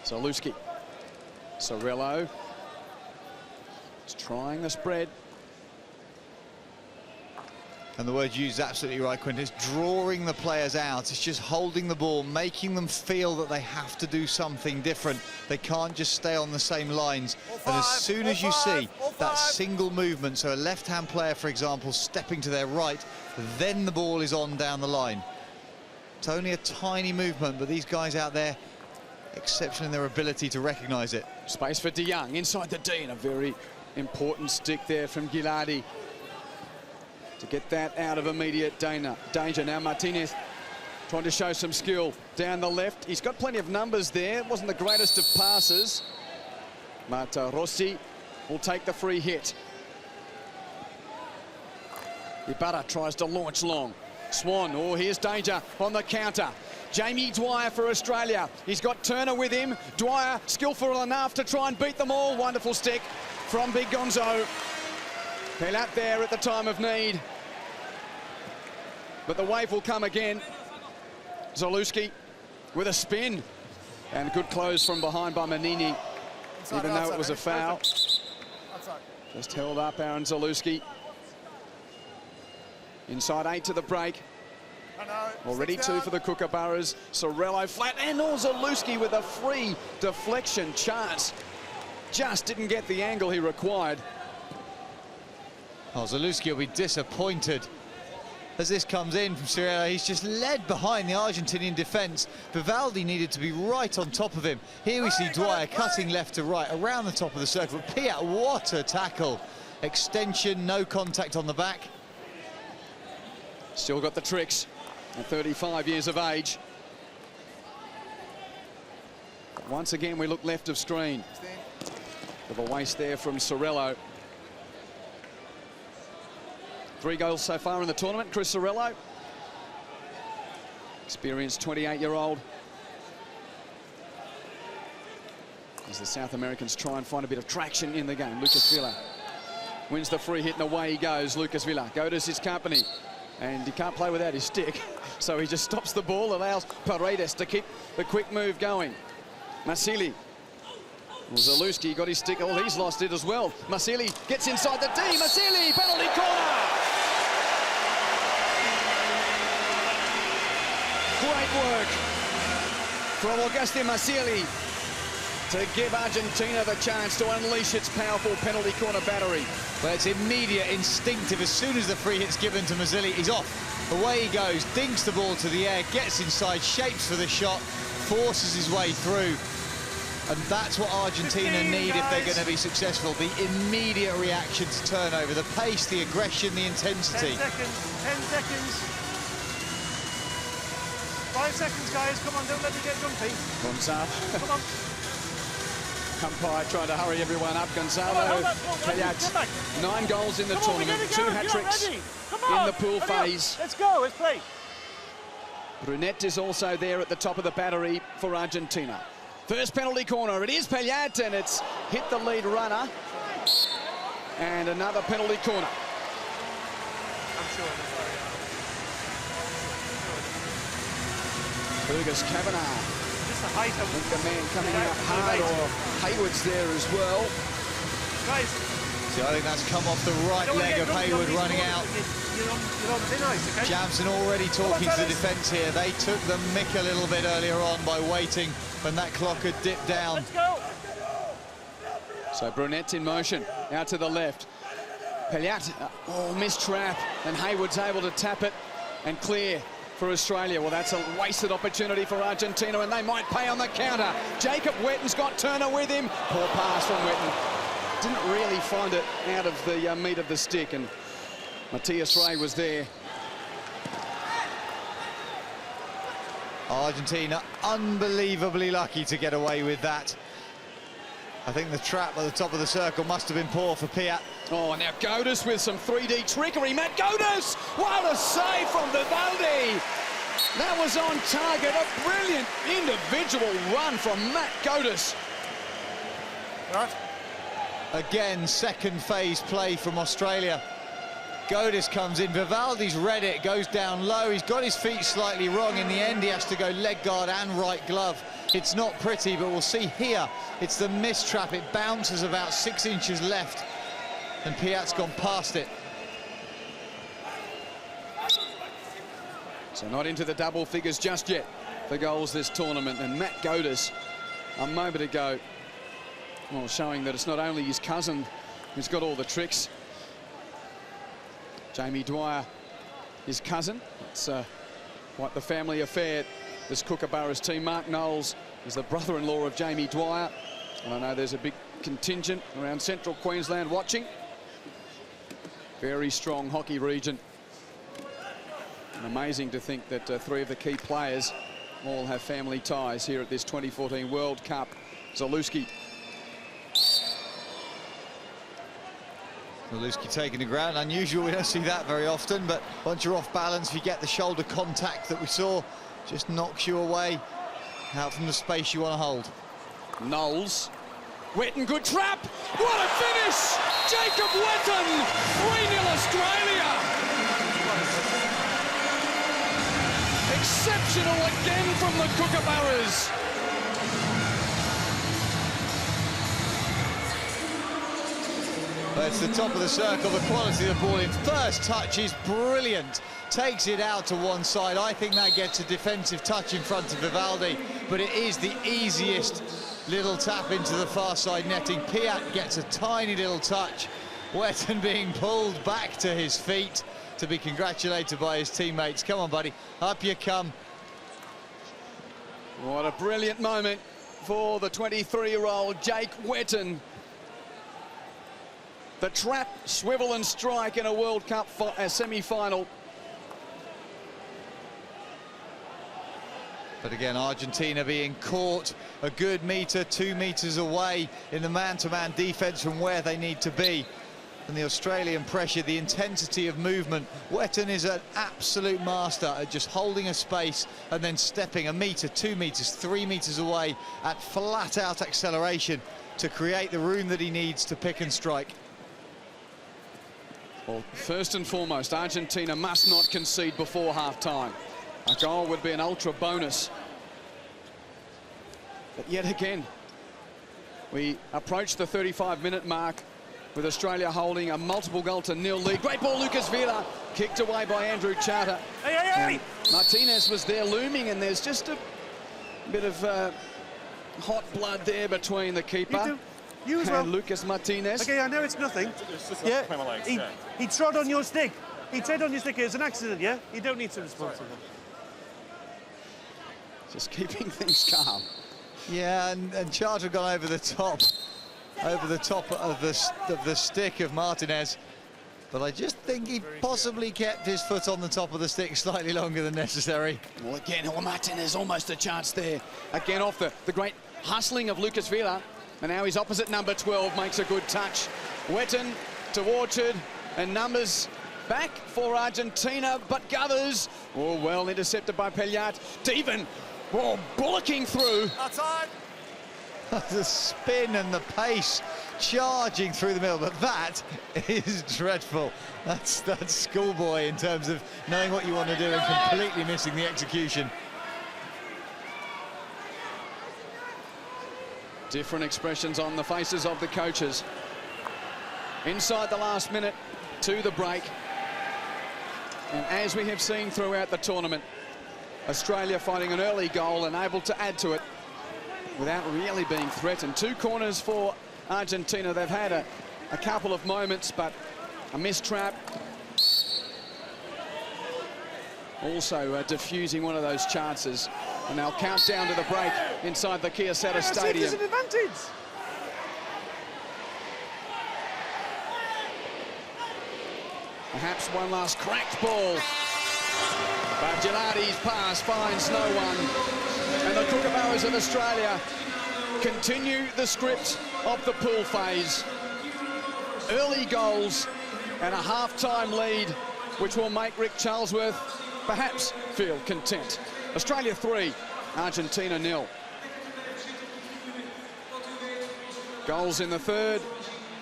Zaluski. Cirillo is trying the spread. And the word used is absolutely right, Quentin. It's drawing the players out. It's just holding the ball, making them feel that they have to do something different. They can't just stay on the same lines. And as soon as you see that single movement, so a left-hand player, for example, stepping to their right, then the ball is on down the line. It's only a tiny movement, but these guys out there, exceptional in their ability to recognise it. Space for de Jong inside the D, and a very important stick there from Gilardi to get that out of immediate danger. Now Martinez trying to show some skill down the left. He's got plenty of numbers there. Wasn't the greatest of passes, but Rossi will take the free hit. Ibarra tries to launch long. Swan, oh, here's danger on the counter. Jamie Dwyer for Australia. He's got Turner with him. Dwyer skillful enough to try and beat them all. Wonderful stick from Big Gonzo. Fell out there at the time of need. But the wave will come again. Zaluski with a spin. And good close from behind by Manini. Even though it was a foul. Just held up Aaron Zaluski. Inside 8 to the break. Already 2 for the Kookaburras. Cirillo flat, and Zaluski with a free deflection chance. Just didn't get the angle he required. Oh, Zaluski will be disappointed as this comes in from Cirella. He's just led behind the Argentinian defence. Vivaldi needed to be right on top of him. Here we see Dwyer cutting left to right around the top of the circle. Piat, what a tackle. Extension, no contact on the back. Still got the tricks at 35 years of age. Once again, we look left of screen. Of a waste there from Cirello. 3 goals so far in the tournament, Chris Cirello. Experienced 28-year-old. As the South Americans try and find a bit of traction in the game. Lucas Villa wins the free hit and away he goes. Lucas Villa, Godas his company. And he can't play without his stick. So he just stops the ball, allows Paredes to keep the quick move going. Masili. Zalewski got his stick. Oh, he's lost it as well. Masili gets inside the D. Masili, penalty corner. Great work from Augustin Masili to give Argentina the chance to unleash its powerful penalty corner battery. But it's immediate, instinctive. As soon as the free hit's given to Masili, he's off. Away he goes, dinks the ball to the air, gets inside, shapes for the shot, forces his way through. And that's what Argentina need if they're going to be successful. The immediate reaction to turnover, the pace, the aggression, the intensity. 10 seconds, 10 seconds. 5 seconds, guys. Come on, don't let me get jumpy. Gonzalo. Come on. Umpire trying to hurry everyone up. Gonzalo Payat, 9 goals in the tournament, 2 hat-tricks in the pool phase. Let's go, let's play. Brunet is also there at the top of the battery for Argentina. First penalty corner, it is Payat, and it's hit the lead runner. And another penalty corner. I'm sure. Fergus Kavanagh. Just the height of The man coming out hard, or Hayward's there as well. Guys. See, I think that's come off the right leg of Hayward running out. You're on thin ice, okay? Jamson already talking to the defence here. They took the mick a little bit earlier on by waiting when that clock had dipped down. Let's go. So Brunet's in motion, out to the left. Payat, missed trap, and Hayward's able to tap it and clear for Australia. Well, that's a wasted opportunity for Argentina, and they might pay on the counter. Jacob Wetton's got Turner with him. Poor pass from Wetton. Didn't really find it out of the meat of the stick, and Matthias Ray was there. Argentina unbelievably lucky to get away with that. I think the trap at the top of the circle must have been poor for Piat. Oh, now Godas with some 3D trickery. Matt Godas! What a save from Vivaldi! That was on target. A brilliant individual run from Matt Godas. Right. Again, second phase play from Australia. Godas comes in, Vivaldi's read it, goes down low, he's got his feet slightly wrong. In the end, he has to go leg guard and right glove. It's not pretty, but we'll see here, it's the missed trap. It bounces about 6 inches left, and Piat's gone past it. So not into the double figures just yet for goals this tournament, and Matt Godas, a moment ago, well, showing that it's not only his cousin who's got all the tricks. Jamie Dwyer, his cousin. It's quite the family affair, this Kookaburras team. Mark Knowles is the brother-in-law of Jamie Dwyer. And I know there's a big contingent around central Queensland watching. Very strong hockey region. And amazing to think that 3 of the key players all have family ties here at this 2014 World Cup. Zalewski. Zalewski taking the ground, unusual, we don't see that very often, but once you're off balance, if you get the shoulder contact that we saw, just knocks you away out from the space you want to hold. Knowles. Wetton, good trap! What a finish! Jacob Wetton! 3-0 Australia! Exceptional again from the Kookaburras. But it's the top of the circle, the quality of the ball in first touch is brilliant. Takes it out to one side. I think that gets a defensive touch in front of Vivaldi, but it is the easiest little tap into the far side netting. Piat gets a tiny little touch. Wetton being pulled back to his feet to be congratulated by his teammates. Come on, buddy, up you come. What a brilliant moment for the 23-year-old Jake Wetton. The trap, swivel and strike in a World Cup semi-final. But again, Argentina being caught a good metre, 2 metres away in the man-to-man defence from where they need to be. And the Australian pressure, the intensity of movement. Wetton is an absolute master at just holding a space and then stepping a metre, 2 metres, 3 metres away at flat-out acceleration to create the room that he needs to pick and strike. Well, first and foremost, Argentina must not concede before half-time. A goal would be an ultra bonus. But yet again, we approach the 35-minute mark with Australia holding a multiple goal to nil lead. Great ball, Lucas Villa, kicked away by Andrew Charter. Hey! Martinez was there looming, and there's just a bit of hot blood there between the keeper you as well. and Lucas Martinez. Okay, I know it's nothing. Yeah, he trod on your stick. He tread on your stick. It was an accident, yeah? You don't need to respond to that. Just keeping things calm. Yeah, and Charter gone over the top of the stick of Martinez. But I just think he possibly kept his foot on the top of the stick slightly longer than necessary. Well, again, Martinez almost a chance there. Again, off the great hustling of Lucas Villa. And now his opposite number 12 makes a good touch. Wetton to Orchard, and numbers back for Argentina, but Govers, oh, well intercepted by Pelliat. Steven, oh, bullocking through. Outside. The spin and the pace charging through the middle, but that is dreadful. That's schoolboy in terms of knowing what you want to do and completely missing the execution. Different expressions on the faces of the coaches. Inside the last minute to the break. And as we have seen throughout the tournament, Australia finding an early goal and able to add to it without really being threatened. 2 corners for Argentina. They've had a couple of moments, but a missed trap. Also diffusing one of those chances. And they'll count down to the break inside the Kyocera Stadium. There's an advantage. Perhaps one last cracked ball. But Gelati's pass finds no one. And the Kookaburras of Australia continue the script of the pool phase. Early goals and a half-time lead, which will make Rick Charlesworth perhaps feel content. Australia 3, Argentina 0. Goals in the 3rd,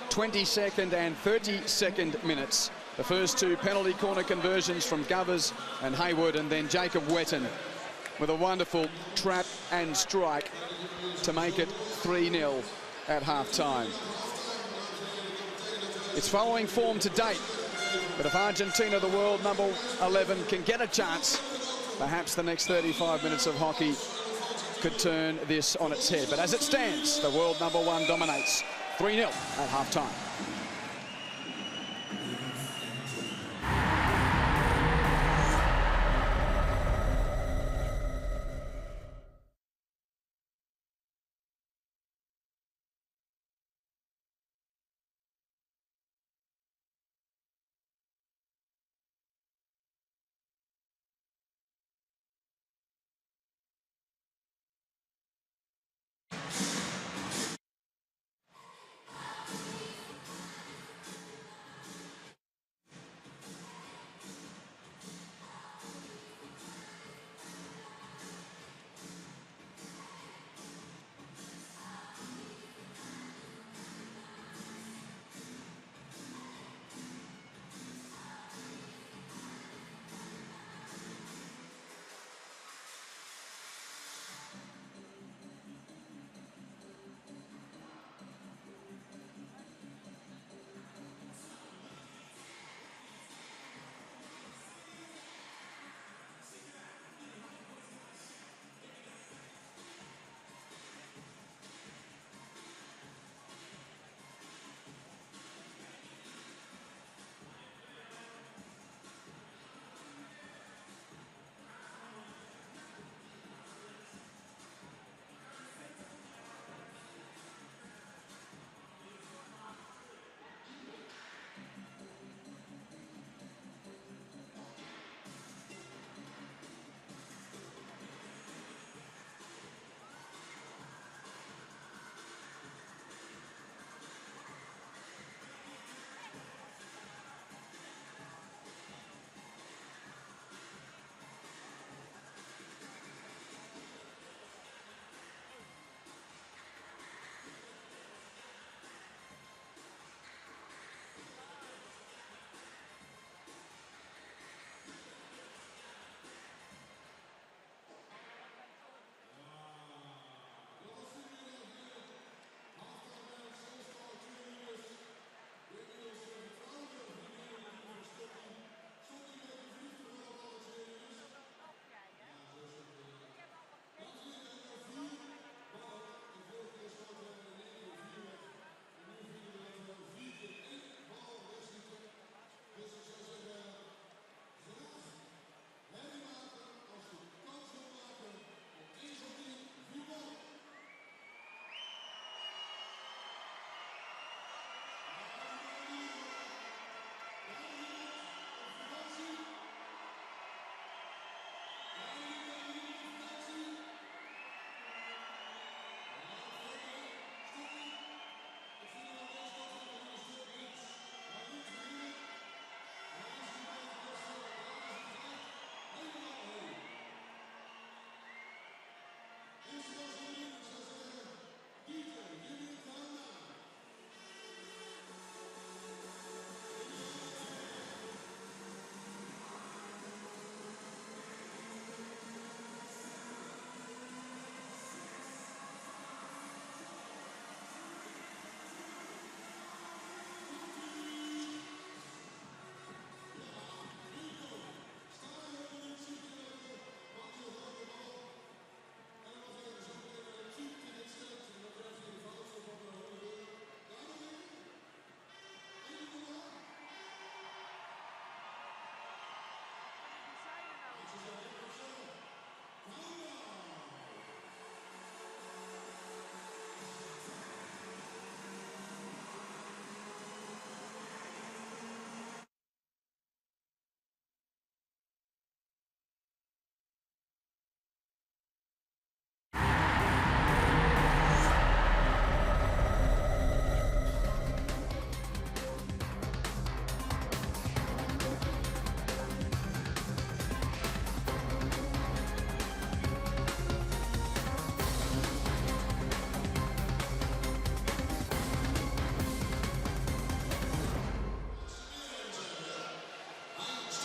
22nd and 32nd minutes. The first 2 penalty corner conversions from Govers and Hayward, and then Jacob Wetton with a wonderful trap and strike to make it 3-0 at half-time. It's following form to date, but if Argentina, the world number 11, can get a chance, perhaps the next 35 minutes of hockey could turn this on its head. But as it stands, the world number 1 dominates 3-0 at half-time.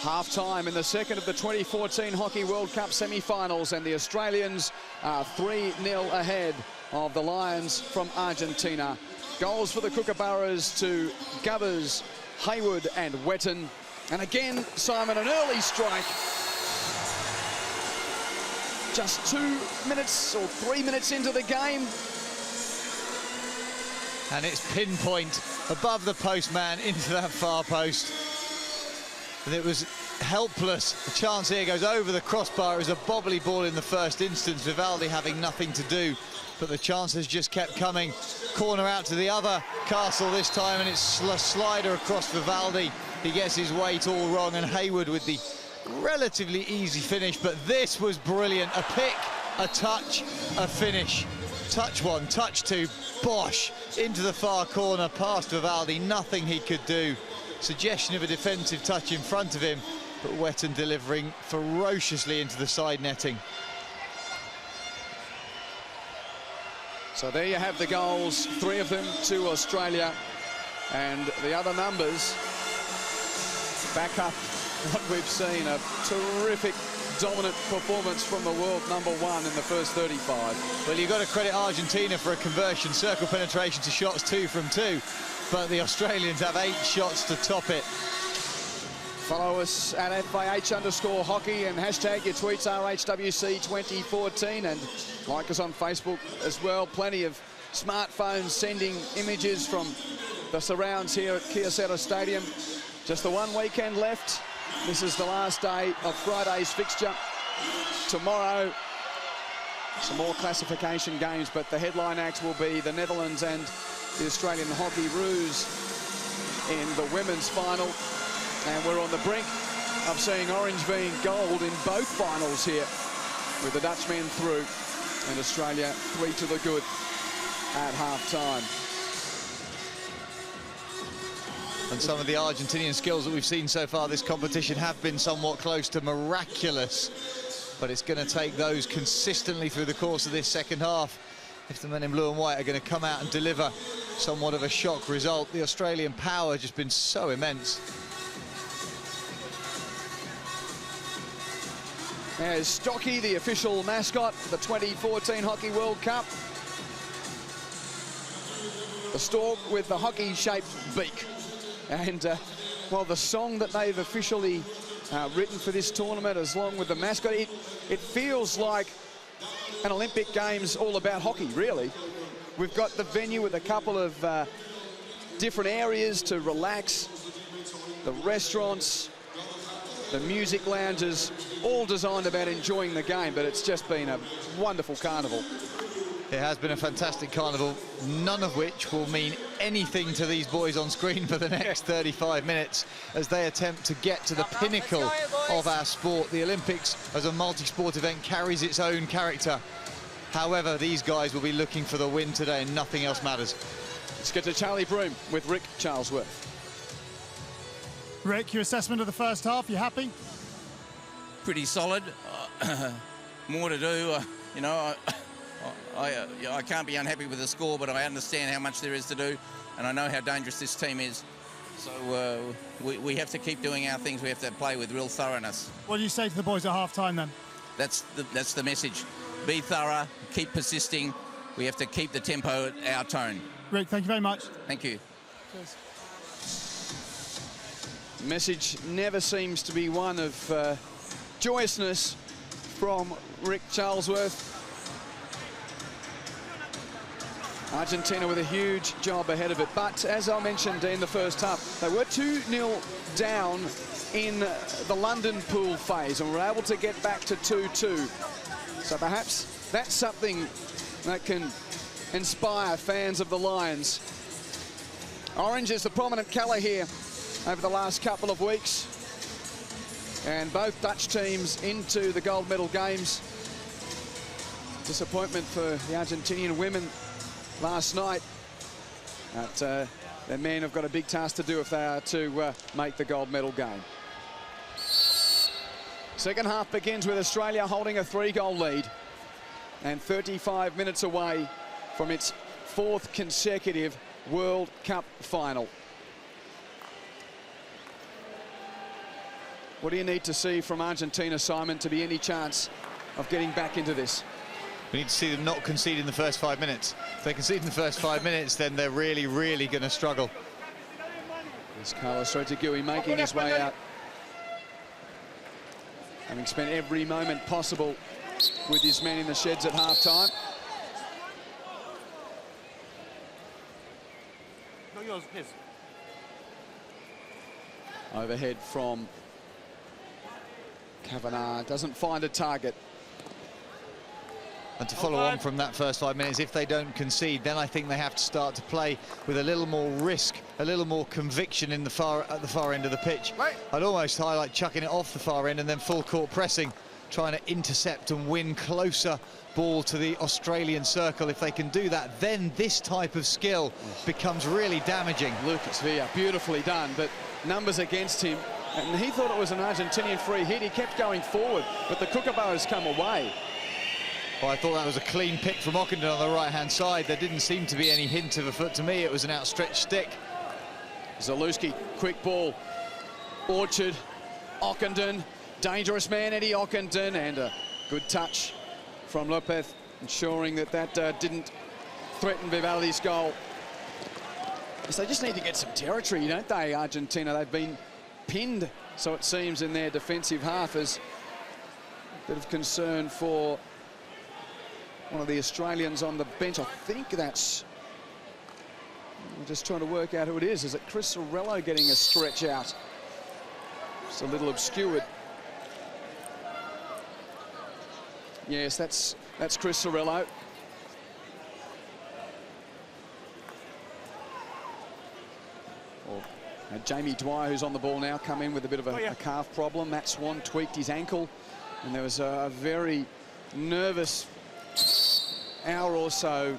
Half-time in the second of the 2014 Hockey World Cup semi-finals, and the Australians are 3-0 ahead of the Lions from Argentina. Goals for the Kookaburras to Gubbers, Haywood and Wetton. And again, Simon, an early strike. Just 2 minutes or 3 minutes into the game. And it's pinpoint above the postman into that far post. And it was helpless. The chance here goes over the crossbar. It was a bobbly ball in the first instance, Vivaldi having nothing to do, but the chances just kept coming. Corner out to the other castle this time, and it's a slider across Vivaldi. He gets his weight all wrong, and Haywood with the relatively easy finish, but this was brilliant. A pick, a touch, a finish. Touch one, touch two, bosh, into the far corner, past Vivaldi, nothing he could do. Suggestion of a defensive touch in front of him, but Wetton delivering ferociously into the side netting. So there you have the goals, 3 of them to Australia, and the other numbers back up what we've seen. A terrific, dominant performance from the world #1 in the first 35. Well, you've got to credit Argentina for a conversion, circle penetration to shots 2 from 2, but the Australians have 8 shots to top it. Follow us at FIH_hockey and hashtag your tweets RHWC2014, and like us on Facebook as well. Plenty of smartphones sending images from the surrounds here at Kia Center Stadium. Just the one weekend left. This is the last day of Friday's fixture. Tomorrow, some more classification games, but the headline act will be the Netherlands and the Australian Hockey Roos in the women's final. And we're on the brink of seeing orange being gold in both finals here, with the Dutchmen through and Australia 3 to the good at half-time. And some of the Argentinian skills that we've seen so far this competition have been somewhat close to miraculous, but it's going to take those consistently through the course of this second half if the men in blue and white are going to come out and deliver somewhat of a shock result. The Australian power has just been so immense. As Stocky, the official mascot for the 2014 Hockey World Cup. The stork with the hockey-shaped beak. And, well, the song that they've officially written for this tournament, as long with the mascot, it feels like an Olympic Games all about hockey, really. We've got the venue with a couple of different areas to relax, the restaurants, the music lounges, all designed about enjoying the game, but it's just been a wonderful carnival. It has been a fantastic carnival, none of which will mean anything to these boys on screen for the next 35 minutes as they attempt to get to the pinnacle of our sport. The Olympics as a multi-sport event carries its own character. However, these guys will be looking for the win today and nothing else matters. Let's get to Charlie Broom with Rick Charlesworth. Rick, your assessment of the first half, you happy? Pretty solid. More to do. You know, I can't be unhappy with the score, but I understand how much there is to do, and I know how dangerous this team is. So we have to keep doing our things. We have to play with real thoroughness. What do you say to the boys at half-time then? That's the message. Be thorough, keep persisting. We have to keep the tempo at our tone. Rick, thank you very much. Thank you. Cheers. Message never seems to be one of joyousness from Rick Charlesworth. Argentina with a huge job ahead of it, but as I mentioned in the first half, they were 2-0 down in the London pool phase and were able to get back to 2-2. So perhaps that's something that can inspire fans of the Lions. Orange is the prominent colour here over the last couple of weeks, and both Dutch teams into the gold medal games. Disappointment for the Argentinian women last night, but their men have got a big task to do if they are to make the gold medal game. Second half begins with Australia holding a 3-goal lead and 35 minutes away from its 4th consecutive World Cup final. What do you need to see from Argentina, Simon, to be any chance of getting back into this? We need to see them not concede in the first 5 minutes. If they concede in the first 5 minutes, then they're really, really going to struggle. There's Carlos Retegui making his way out, having spent every moment possible with his men in the sheds at half-time. Not yours, his. Overhead from Kavanagh, doesn't find a target. And to follow on from that first 5 minutes, if they don't concede, then I think they have to start to play with a little more risk, a little more conviction at the far end of the pitch. Right. I'd almost highlight chucking it off the far end and then full court pressing, trying to intercept and win closer ball to the Australian circle. If they can do that, then this type of skill becomes really damaging. Lucas Villa, beautifully done, but numbers against him. And he thought it was an Argentinian free hit. He kept going forward, but the kookaburras come away. Well, I thought that was a clean pick from Ockenden on the right-hand side. There didn't seem to be any hint of a foot to me. It was an outstretched stick. Zaluski, quick ball. Orchard, Ockenden, dangerous man, Eddie Ockenden, and a good touch from Lopez, ensuring that that didn't threaten Vivaldi's goal. So they just need to get some territory, don't they, Argentina? They've been pinned, so it seems, in their defensive half. As a bit of concern for one of the Australians on the bench. I think that's... We're just trying to work out who it is. Is it Chris Sorello getting a stretch out? It's a little obscured. Yes, that's Chris Sorello. Jamie Dwyer, who's on the ball now, come in with a bit of a calf problem. Matt Swan tweaked his ankle, and there was a very nervous hour or so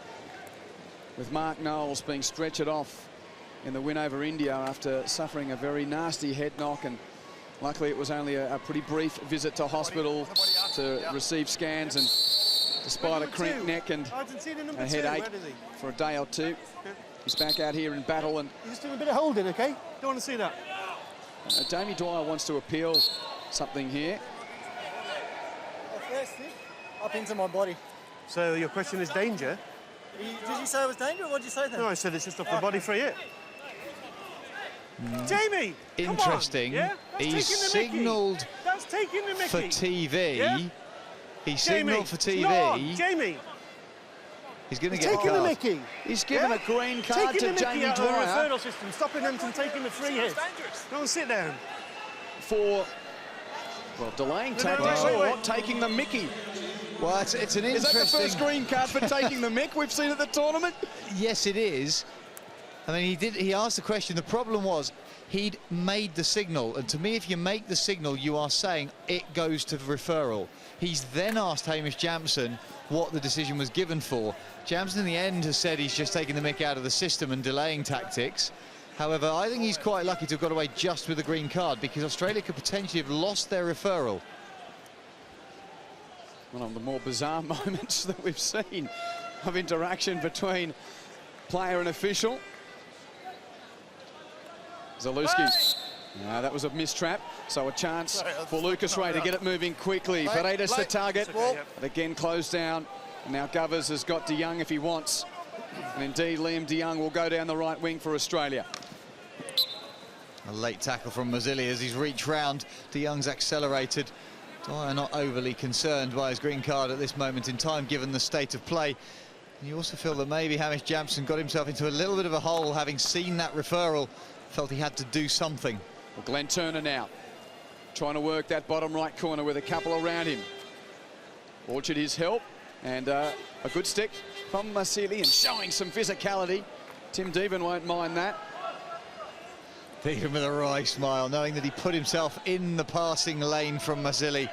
with Mark Knowles being stretchered off in the win over India after suffering a very nasty head knock, and luckily it was only a pretty brief visit to hospital to receive scans, and despite a crimped neck and a headache for a day or two, he's back out here in battle. And You're just doing a bit of holding, okay? Don't want to see that. Jamie Dwyer wants to appeal something here. Up into my body. So your question is danger? Did you say it was danger, or what did you say then? No, I said it's just off the body for you. Jamie! Interesting. Come on, yeah? He signalled for TV. Yeah? He signalled for TV. No, Jamie! He's going to get taking a the card. Mickey. He's given a green card taking to Jamie out of the Dwyer referral system, stopping them from taking the free hit. Go and sit down. for, well, delaying tactics or taking the Mickey. Well, it's an interesting... Is that the first green card for taking the mick we've seen at the tournament? Yes, it is. I mean, he asked the question. The problem was he'd made the signal, and to me, if you make the signal, you are saying it goes to referral. He's then asked Hamish Jampson what the decision was given for. Jampson in the end has said he's just taking the mick out of the system and delaying tactics. However, I think he's quite lucky to have got away just with a green card, because Australia could potentially have lost their referral. One of the more bizarre moments that we've seen of interaction between player and official. Zaluski. That was a mistrap, so a chance for Lucas Ray to get it moving quickly. Paredes the target, but again closed down. And now Govers has got De Jong if he wants. And indeed, Liam De Jong will go down the right wing for Australia. A late tackle from Mazzilli as he's reached round. De Jong's accelerated. Dwyer not overly concerned by his green card at this moment in time, given the state of play. And you also feel that maybe Hamish Jampson got himself into a little bit of a hole, having seen that referral, felt he had to do something. Well, Glenn Turner now trying to work that bottom right corner with a couple around him. Orchard his help, and a good stick from Mazzilli, and showing some physicality. Tim Deven won't mind that. Deven with a wry smile, knowing that he put himself in the passing lane from Mazzilli.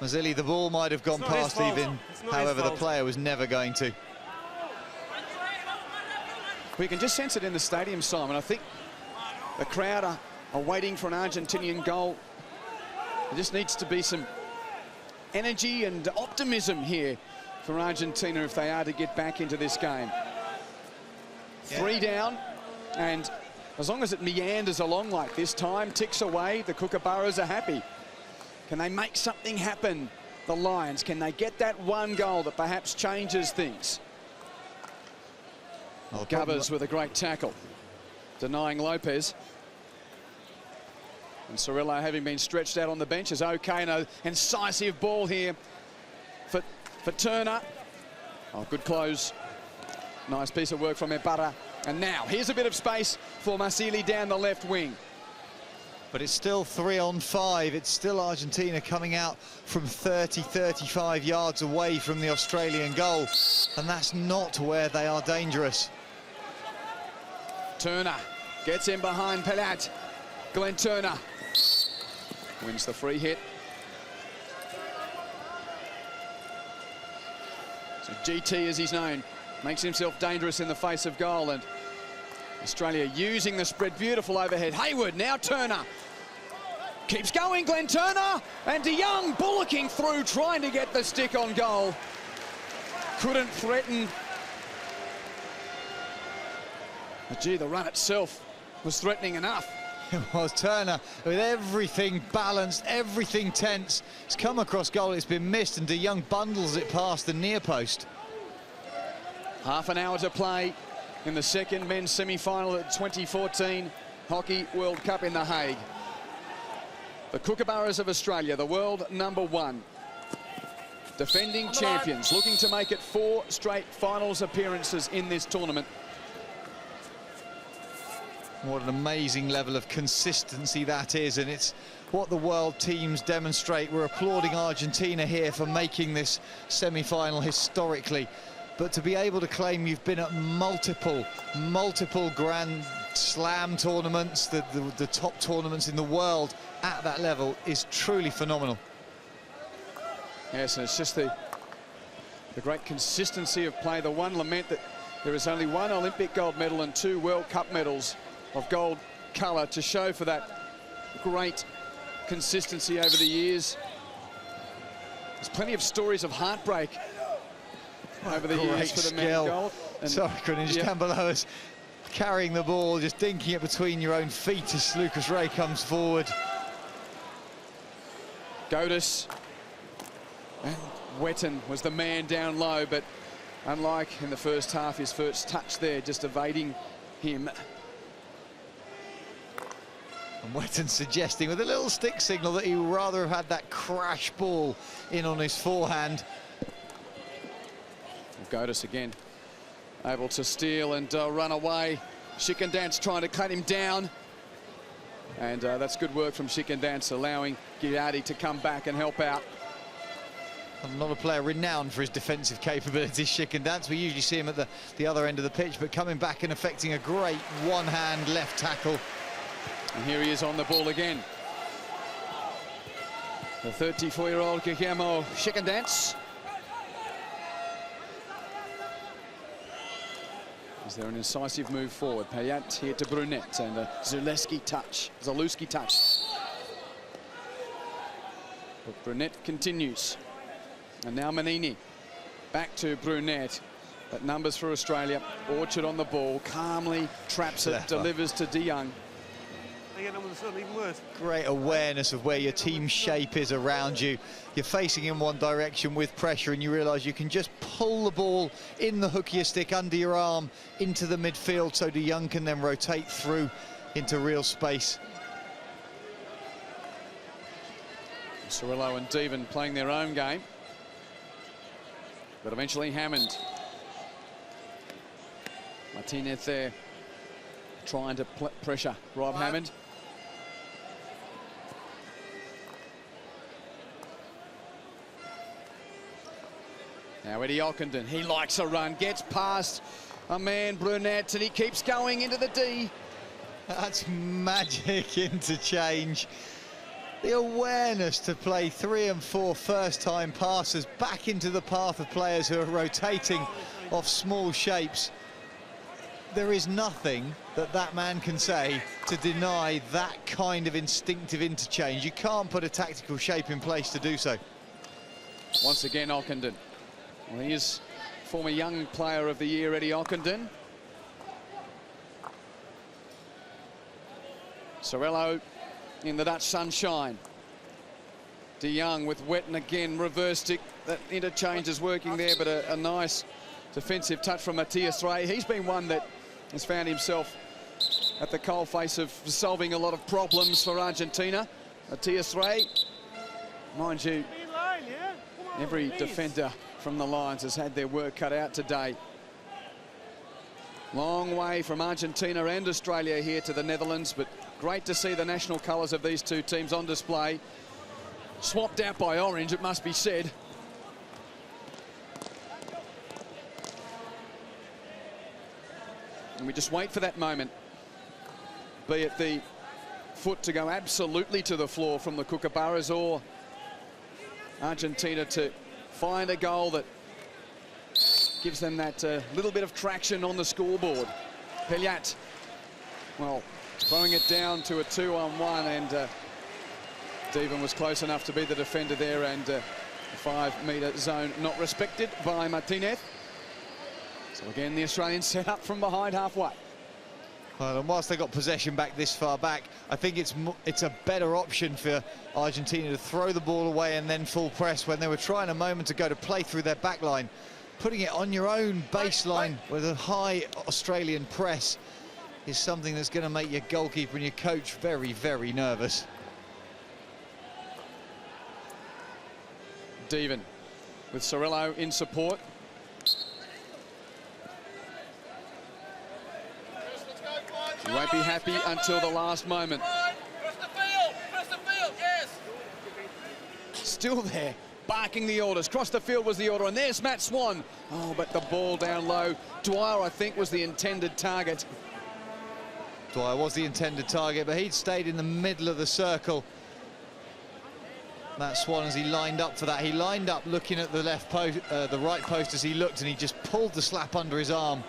Mazzilli, the ball might have gone past even, however, the player was never going to. We can just sense it in the stadium, Simon. I think the crowd are waiting for an Argentinian goal. There just needs to be some energy and optimism here for Argentina if they are to get back into this game. 3 down, and as long as it meanders along like this, time ticks away, the Kookaburras are happy. Can they make something happen, the Lions? Can they get that one goal that perhaps changes things? Well, Gubbers with a great tackle, denying Lopez. And Cirillo, having been stretched out on the bench, is okay. An incisive ball here for Turner. Oh, good close. Nice piece of work from Ibarra. And now, here's a bit of space for Masili down the left wing. But it's still 3-on-5. It's still Argentina coming out from 30, 35 yards away from the Australian goal. And that's not where they are dangerous. Turner gets in behind Pelat. Glenn Turner wins the free hit. So GT, as he's known, makes himself dangerous in the face of goal, and Australia using the spread. Beautiful overhead. Hayward, now Turner. Keeps going, Glenn Turner, and De Jong bullocking through, trying to get the stick on goal. Couldn't threaten. But gee, the run itself was threatening enough. It was. Turner with everything balanced, everything tense. It's come across goal, it's been missed, and De Jong bundles it past the near post. Half an hour to play in the second men's semi-final at 2014 Hockey World Cup in The Hague. The Kookaburras of Australia, the world #1. Defending champions, looking to make it 4 straight finals appearances in this tournament. What an amazing level of consistency that is, and it's what the world teams demonstrate. We're applauding Argentina here for making this semi-final historically, but to be able to claim you've been at multiple Grand Slam tournaments, the top tournaments in the world at that level, is truly phenomenal. Yes, and it's just the great consistency of play. The one lament that there is only 1 Olympic gold medal and 2 World Cup medals of gold colour to show for that great consistency over the years. There's plenty of stories of heartbreak over the years for the men gold. Sorry, Greenwich, just down below us, carrying the ball, just dinking it between your own feet as Lucas Ray comes forward. Godis and Wetton was the man down low, but unlike in the first half, his first touch there just evading him. And Wetton suggesting with a little stick signal that he would rather have had that crash ball in on his forehand. Godis again able to steal and run away. Schickendanz trying to cut him down. And that's good work from Schickendanz, allowing Giardi to come back and help out. Not a player renowned for his defensive capabilities, Schickendanz. We usually see him at the other end of the pitch, but coming back and effecting a great one-hand left tackle. And here he is on the ball again. The 34-year-old Guillermo Schickendanz. Is there an incisive move forward? Payet here to Brunet, and a Zalewski touch. But Brunet continues. And now Manini. Back to Brunet. But numbers for Australia. Orchard on the ball, calmly traps it, delivers to De Jong. Even worse. Great awareness of where your team's shape is around you. You're facing in one direction with pressure, and you realise you can just pull the ball in the hook of your stick under your arm into the midfield, so De Jong can then rotate through into real space. Cirillo and Devon playing their own game. But eventually Hammond. Martinez there trying to pressure Rob Hammond. Now Eddie Ockenden, he likes a run, gets past a man, Brunet, and he keeps going into the D. That's magic interchange. The awareness to play 3 and 4 first-time passes back into the path of players who are rotating off small shapes. There is nothing that man can say to deny that kind of instinctive interchange. You can't put a tactical shape in place to do so. Once again, Ockenden. Well, he is former Young Player of the Year, Eddie Ockenden. Sorello in the Dutch sunshine. De Jong with Wetton again, reverse stick. That interchange is working there, but a nice defensive touch from Matthias Rey. He's been one that has found himself at the coalface of solving a lot of problems for Argentina. Matthias Rey, mind you, every defender from the Lions has had their work cut out today. Long way from Argentina and Australia here to the Netherlands, but great to see the national colours of these two teams on display. Swapped out by orange, it must be said. And we just wait for that moment. Be it the foot to go absolutely to the floor from the Kookaburras, or Argentina to find a goal that gives them that little bit of traction on the scoreboard. Pellat, well, throwing it down to a 2-on-1, and Devon was close enough to be the defender there, and the 5-metre zone not respected by Martinez. So again, the Australians set up from behind halfway. Well, and whilst they got possession back this far back, I think it's a better option for Argentina to throw the ball away and then full press when they were trying a moment ago to play through their back line. Putting it on your own baseline with a high Australian press is something that's going to make your goalkeeper and your coach very, very nervous. Devon with Sorello in support. He won't be happy until the last moment. Still there, barking the orders. Cross the field was the order, and there's Matt Swan. Oh, but the ball down low. Dwyer, I think, was the intended target. Dwyer was the intended target, but he'd stayed in the middle of the circle. Matt Swan, as he lined up for that, he lined up looking at the left post, the right post as he looked, and he just pulled the slap under his arm.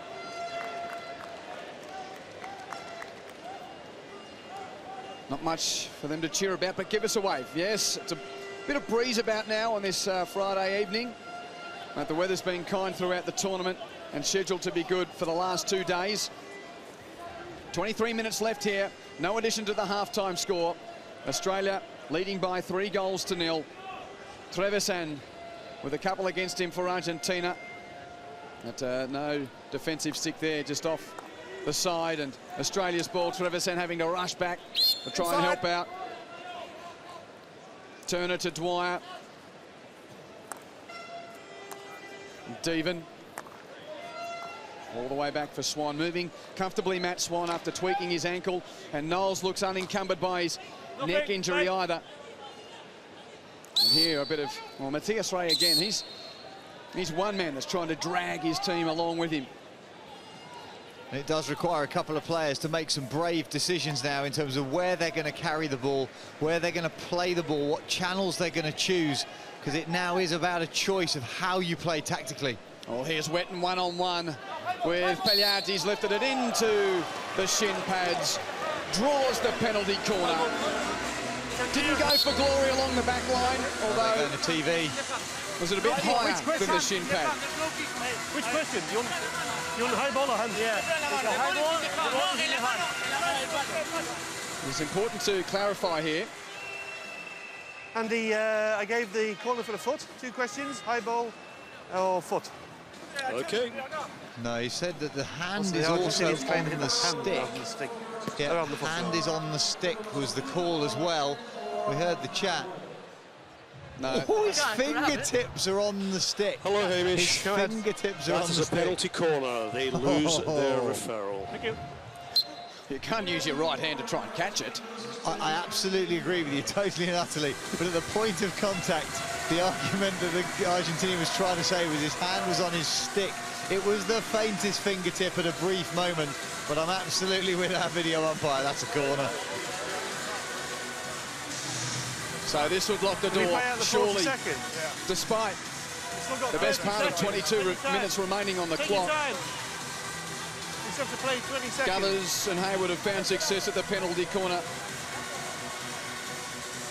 Not much for them to cheer about, but give us a wave. Yes, it's a bit of breeze about now on this Friday evening. But the weather's been kind throughout the tournament and scheduled to be good for the last 2 days. 23 minutes left here. No addition to the half-time score. Australia leading by 3-0. Trevisan with a couple against him for Argentina. But no defensive stick there, just off the side, and Australia's ball. Trevisan having to rush back to try and help out. Turner to Dwyer. Devon all the way back for Swan, moving comfortably. Matt Swan after tweaking his ankle, and Knowles looks unencumbered by his neck injury either. And here a bit of, well, Matthias Rey again. He's one man that's trying to drag his team along with him. It does require a couple of players to make some brave decisions now in terms of where they're going to carry the ball, where they're going to play the ball, what channels they're going to choose, because it now is about a choice of how you play tactically. Oh, here's Wetton one-on-one with Pellat. He's lifted it into the shin pads, draws the penalty corner. Didn't go for glory along the back line, although on the TV. Was it a bit higher than the shin pad? Which question? You want the high ball or hand? Yeah. The high ball, the ball is in your hand. It's important to clarify here. And I gave the corner for the foot. 2 questions, high ball or foot. Okay. No, he said that the hand is also on the stick. Yeah, the hand is on the stick was the call as well. We heard the chat. No. Oh, his fingertips are on the stick. Hello, Hamish. His fingertips are on the stick. That's a penalty corner. They lose their referral. Thank you. You can't use your right hand to try and catch it. I absolutely agree with you, totally and utterly. But at the point of contact, the argument that the Argentinian was trying to say was his hand was on his stick. It was the faintest fingertip at a brief moment, but I'm absolutely with our video umpire. That's a corner. So this would lock the door, surely, despite the best part of 22 minutes remaining on the clock. Gullers and Hayward have found success at the penalty corner.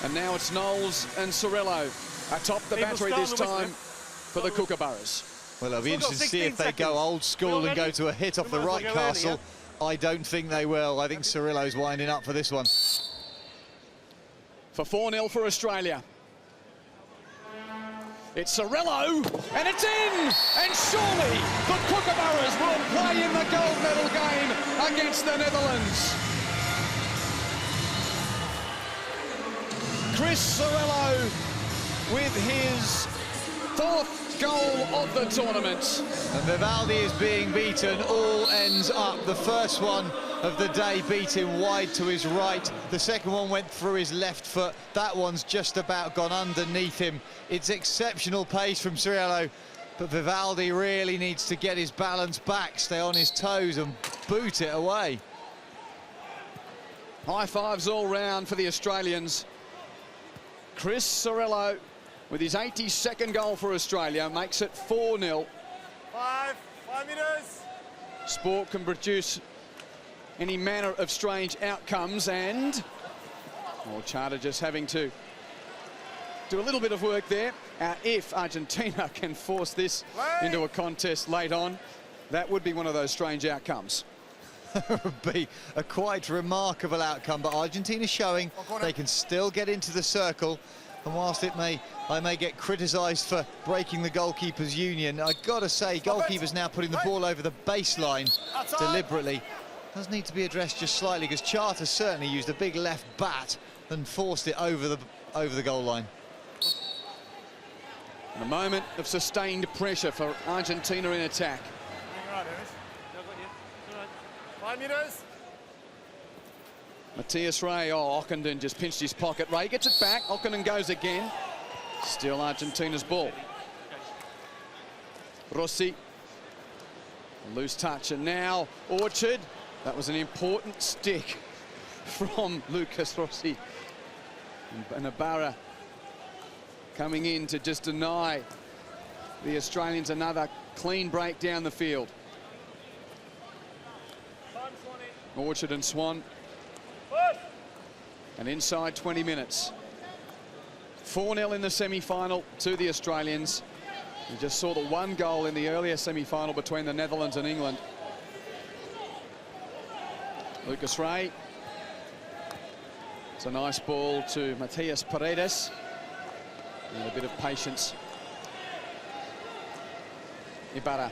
And now it's Knowles and Sorello atop the battery this time for the Kookaburras. Well, it'll be interesting to see if they go old school and go to a hit off the right castle. I don't think they will. I think Cirillo's winding up for this one. for 4-0 for Australia. It's Cirillo, and it's in! And surely the Kookaburras will play in the gold medal game against the Netherlands. Chris Cirillo with his 4th goal of the tournament. And Vivaldi is being beaten, all ends up. The first one of the day beat him wide to his right. The second one went through his left foot. That one's just about gone underneath him. It's exceptional pace from Cirillo, but Vivaldi really needs to get his balance back, stay on his toes and boot it away. High fives all round for the Australians. Chris Cirillo, with his 82nd goal for Australia, makes it 4-0. 5 meters. Sport can produce any manner of strange outcomes, and Charter just having to do a little bit of work there. If Argentina can force this into a contest late on, that would be one of those strange outcomes. It would be a quite remarkable outcome, but Argentina showing they can still get into the circle. And whilst I may get criticised for breaking the goalkeepers' union, I've got to say, goalkeepers now putting the ball over the baseline deliberately. Does need to be addressed just slightly, because Charter certainly used a big left bat and forced it over the goal line. And a moment of sustained pressure for Argentina in attack. 5 meters. Matthias Ray, Ockenden just pinched his pocket. Ray gets it back, Ockenden goes again. Still Argentina's ball. Rossi, a loose touch, and now Orchard. That was an important stick from Lucas Rossi. And Ibarra coming in to just deny the Australians another clean break down the field. Orchard and Swan. And inside 20 minutes. 4-0 in the semi-final to the Australians. We just saw the one goal in the earlier semi-final between the Netherlands and England. Lucas Ray. It's a nice ball to Matias Paredes. And a bit of patience. Ibarra.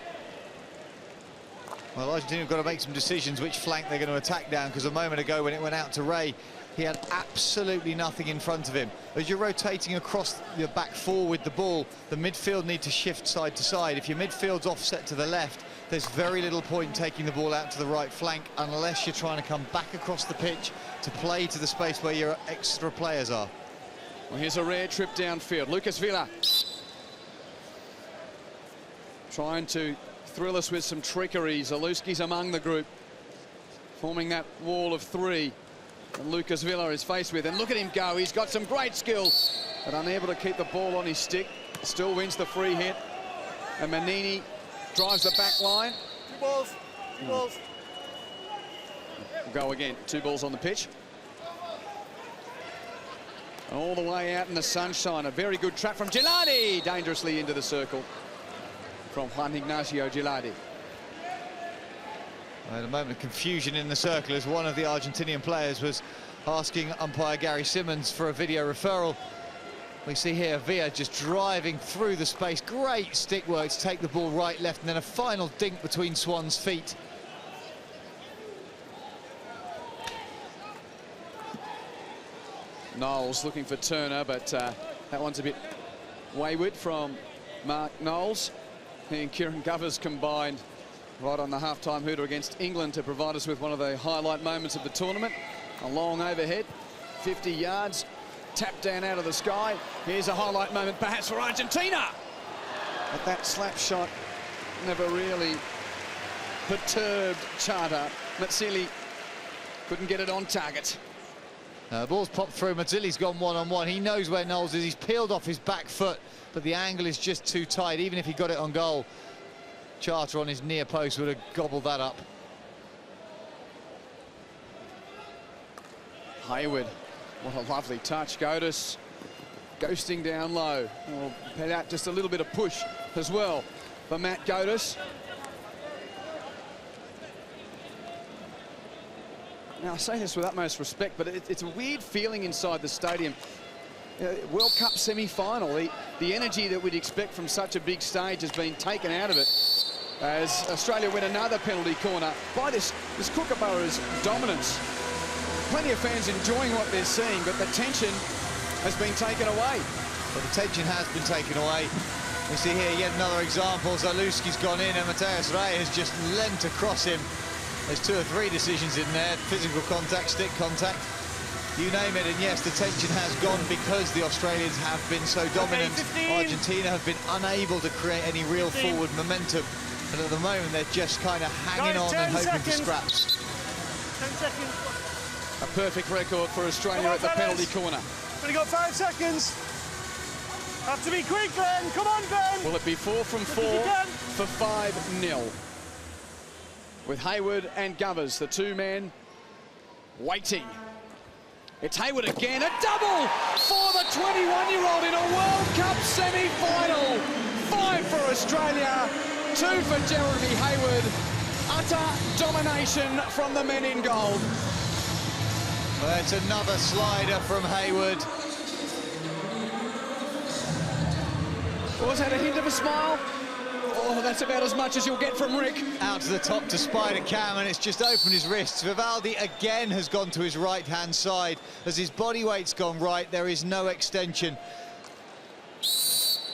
Well, Argentina have got to make some decisions which flank they're going to attack down, because a moment ago when it went out to Ray, he had absolutely nothing in front of him. As you're rotating across your back four with the ball, the midfield need to shift side to side. If your midfield's offset to the left, there's very little point in taking the ball out to the right flank unless you're trying to come back across the pitch to play to the space where your extra players are. Well, here's a rare trip downfield. Lucas Villa trying to thrill us with some trickery. Zaluski's among the group, forming that wall of three. And Lucas Villa is faced with, and look at him go. He's got some great skill, but unable to keep the ball on his stick. Still wins the free hit. And Manini drives the back line. 2 balls. 2 balls. We'll go again. 2 balls on the pitch. All the way out in the sunshine. A very good trap from Gilardi. Dangerously into the circle from Juan Ignacio Gilardi. At a moment of confusion in the circle as one of the Argentinian players was asking umpire Gary Simmons for a video referral. We see here Villa just driving through the space. Great stick work to take the ball right, left, and then a final dink between Swan's feet. Knowles looking for Turner, but that one's a bit wayward from Mark Knowles. He and Kieran Govers combined right on the half-time hooter against England to provide us with one of the highlight moments of the tournament. A long overhead, 50 yards, tapped down out of the sky. Here's a highlight moment perhaps for Argentina. But that slap shot never really perturbed Charter. Mazzilli couldn't get it on target. The ball's popped through. Mazzilli's gone one-on-one. He knows where Knowles is. He's peeled off his back foot, but the angle is just too tight. Even if he got it on goal, Charter on his near post would have gobbled that up. Hayward, what a lovely touch. Godus ghosting down low. We'll head out just a little bit of push as well for Matt Godus. Now, I say this with utmost respect, but it's a weird feeling inside the stadium. World Cup semi-final. The energy that we'd expect from such a big stage has been taken out of it as Australia win another penalty corner by this Kookaburra's dominance. Plenty of fans enjoying what they're seeing, but the tension has been taken away. Well, the tension has been taken away. We see here yet another example. Zaluski's gone in and Mateus Ray has just leant across him. There's 2 or 3 decisions in there. Physical contact, stick contact, you name it. And yes, the tension has gone because the Australians have been so dominant. Argentina have been unable to create any real forward momentum. And at the moment, they're just kind of hanging on and hoping for scraps. 10 seconds. A perfect record for Australia at the penalty corner. We've got 5 seconds. Have to be quick, Glenn. Come on, Glenn. Will it be 4 from 4 for 5-0? With Hayward and Govers, the 2 men waiting. It's Hayward again, a double for the 21-year-old in a World Cup semi-final. 5 for Australia, 2 for Jeremy Hayward. Utter domination from the men in gold. Well, it's another slider from Hayward. Was that a hint of a smile? Oh, that's about as much as you'll get from Rick. Out to the top to Spider Cam, and it's just opened his wrists. Vivaldi again has gone to his right-hand side. As his body weight's gone right, there is no extension.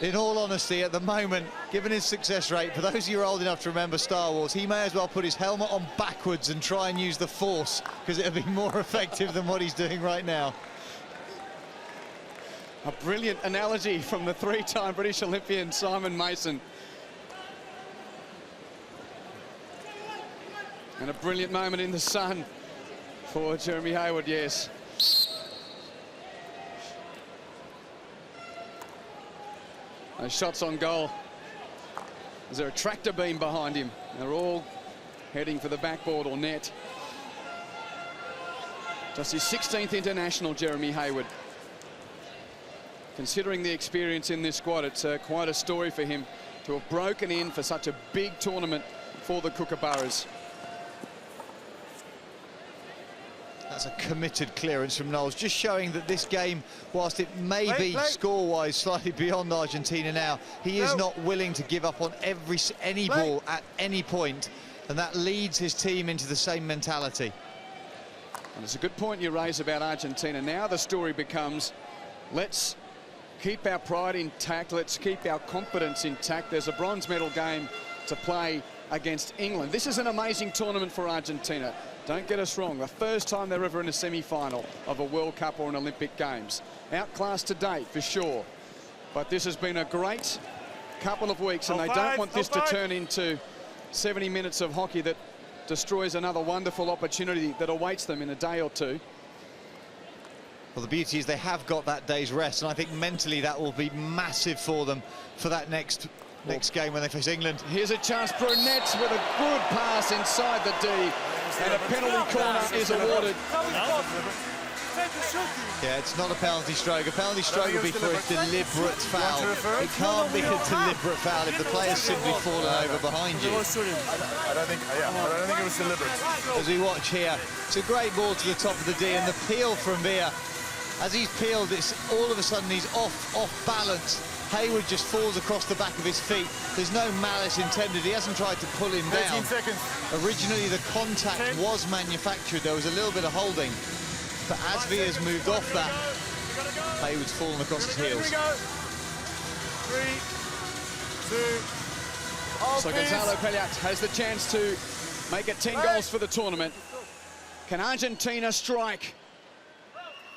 In all honesty, at the moment, given his success rate, for those of you who are old enough to remember Star Wars, he may as well put his helmet on backwards and try and use the Force, because it'll be more effective than what he's doing right now. A brilliant analogy from the 3-time British Olympian Simon Mason. And a brilliant moment in the sun for Jeremy Hayward, yes. Those shots on goal. Is there a tractor beam behind him? They're all heading for the backboard or net. Just his 16th international, Jeremy Hayward. Considering the experience in this squad, it's quite a story for him to have broken in for such a big tournament for the Kookaburras. That's a committed clearance from Knowles, just showing that this game, whilst it may be score-wise slightly beyond Argentina now, he is not willing to give up on any ball at any point, and that leads his team into the same mentality. And it's a good point you raise about Argentina. Now the story becomes, let's keep our pride intact, let's keep our confidence intact. There's a bronze medal game to play against England. This is an amazing tournament for Argentina. Don't get us wrong, the first time they're ever in a semi-final of a World Cup or an Olympic Games. Outclassed to date, for sure. But this has been a great couple of weeks, and they don't want this to turn into 70 minutes of hockey that destroys another wonderful opportunity that awaits them in a day or two. Well, the beauty is they have got that day's rest, and I think mentally that will be massive for them for that next game when they face England. Here's a chance, Brunette with a good pass inside the D, and a penalty corner is awarded. Yeah, it's not a penalty stroke. A penalty stroke would be for a deliberate foul. It can't be a deliberate foul if the player's simply fallen over behind you. I don't think it was deliberate. As we watch here, it's a great ball to the top of the D, and the peel from Villa. As he's peeled, it's all of a sudden he's off balance. Hayward just falls across the back of his feet. There's no malice intended. He hasn't tried to pull him down. 13 seconds. Originally, the contact was manufactured. There was a little bit of holding. But as Villa's moved off that, Hayward's fallen across his heels. 3, 2, so Gonzalo Pellat has the chance to make it 10 goals for the tournament. Can Argentina strike?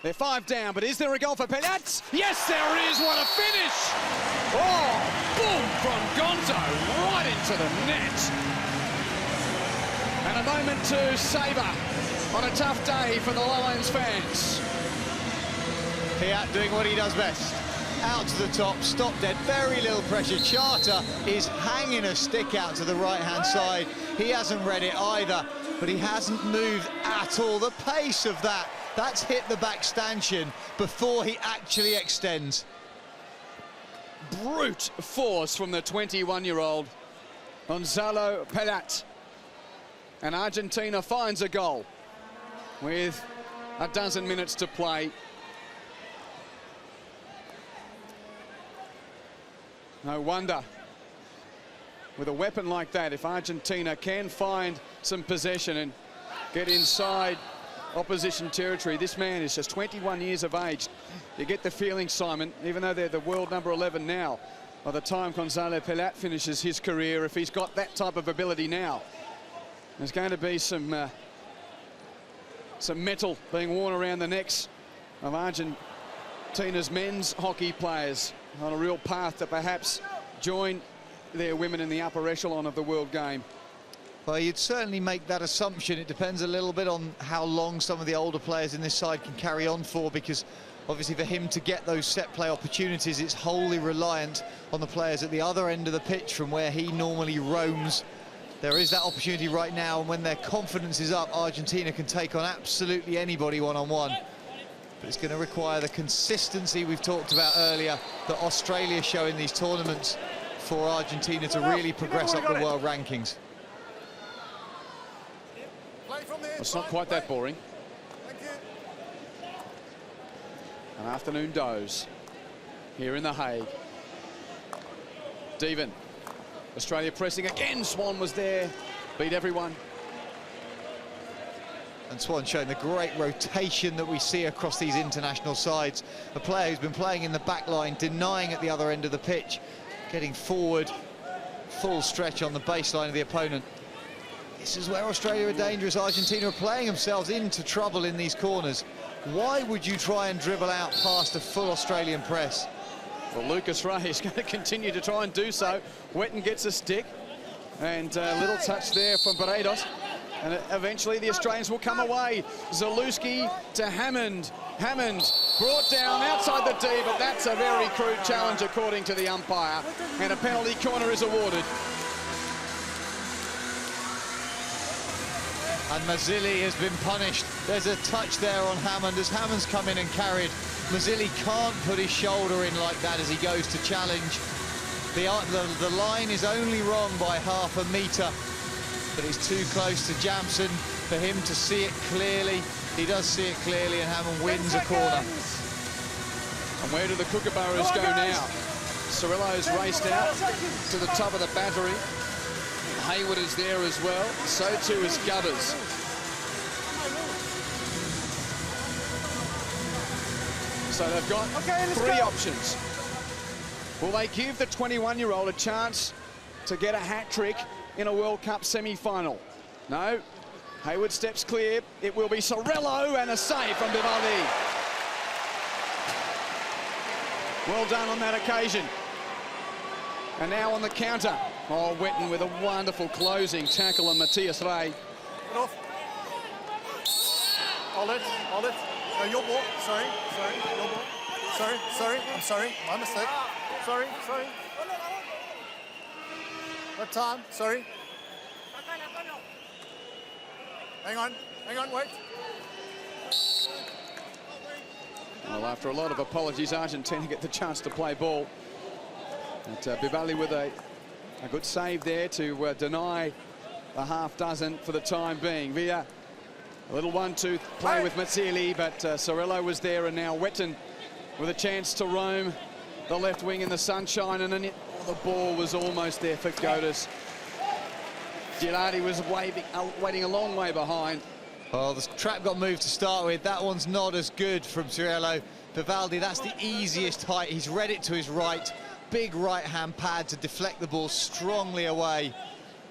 They're 5 down, but is there a goal for Pellat? Yes, there is. What a finish! Oh, boom from Gonzo right into the net. And a moment to savour on a tough day for the Lions fans. Pellat doing what he does best. Out to the top, stop dead, very little pressure. Charter is hanging a stick out to the right-hand side. He hasn't read it either, but he hasn't moved at all. The pace of that's hit the back stanchion before he actually extends. Brute force from the 21-year-old Gonzalo Pellat. And Argentina finds a goal with a dozen minutes to play. No wonder. With a weapon like that, if Argentina can find some possession and get inside opposition territory, this man is just 21 years of age. You get the feeling, Simon, even though they're the world number 11 now, by the time Gonzalo Pelat finishes his career, if he's got that type of ability now, there's going to be some metal being worn around the necks of Argentina's men's hockey players on a real path to perhaps join their women in the upper echelon of the world game. Well, you'd certainly make that assumption. It depends a little bit on how long some of the older players in this side can carry on for, because obviously for him to get those set play opportunities, it's wholly reliant on the players at the other end of the pitch from where he normally roams. There is that opportunity right now, and when their confidence is up, Argentina can take on absolutely anybody one-on-one. But it's going to require the consistency we've talked about earlier that Australia show in these tournaments for Argentina to really progress up the world rankings. It's not quite that boring. An afternoon doze here in The Hague. Devon. Australia pressing again. Swan was there, beat everyone. And Swan showing the great rotation that we see across these international sides. A player who's been playing in the back line, denying at the other end of the pitch, getting forward, full stretch on the baseline of the opponent. This is where Australia are dangerous. Argentina are playing themselves into trouble in these corners. Why would you try and dribble out past a full Australian press? Well, Lucas Ray is going to continue to try and do so. Wetton gets a stick, and a little touch there from Paredes. And eventually the Australians will come away. Zalewski to Hammond. Hammond brought down outside the D, but that's a very crude challenge according to the umpire. And a penalty corner is awarded. And Mazzilli has been punished. There's a touch there on Hammond as Hammond's come in and carried. Mazzilli can't put his shoulder in like that as he goes to challenge. The line is only wrong by ½ a metre, but it's too close to Jamson for him to see it clearly. He does see it clearly, and Hammond wins a corner. And where do the Kookaburras go now? Cirillo's raced out to the top of the battery. Hayward is there as well. So too is Gubbers. So they've got three options. Will they give the 21-year-old a chance to get a hat-trick in a World Cup semi-final? No. Hayward steps clear. It will be Cirillo, and a save from Vivaldi. Well done on that occasion. And now on the counter. Oh, Wetton with a wonderful closing tackle on Matthias Ray. Get off. Hold it, hold it. No, your ball. Sorry, your ball. Sorry, I'm sorry. My mistake. Sorry. What time? Sorry. Hang on, wait. Well, after a lot of apologies, Argentina get the chance to play ball. But Vivaldi with a good save there to deny the half dozen for the time being. Via a little 1-2 play with Mazzilli, but Cirillo was there, and now Wetton with a chance to roam the left wing in the sunshine, and then the ball was almost there for Godas. Gilardi was waiting a long way behind. Well, the trap got moved to start with. That one's not as good from Cirillo. Vivaldi, that's the easiest height. He's read it to his right. Big right-hand pad to deflect the ball strongly away.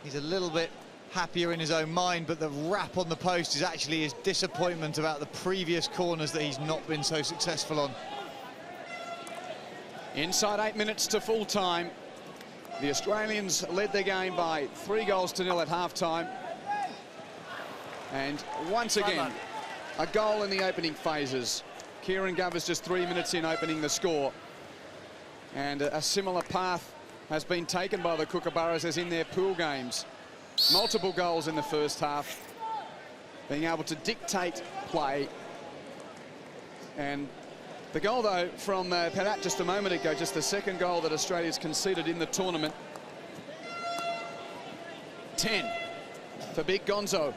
He's a little bit happier in his own mind, but the wrap on the post is actually his disappointment about the previous corners that he's not been so successful on. Inside 8 minutes to full time. The Australians led their game by 3-0 at half-time. And once again, a goal in the opening phases. Kieran Gover's just 3 minutes in opening the score. And a similar path has been taken by the Kookaburras as in their pool games. Multiple goals in the first half, being able to dictate play. And the goal, though, from Perat just a moment ago, just the second goal that Australia's conceded in the tournament. 10 for Big Gonzo.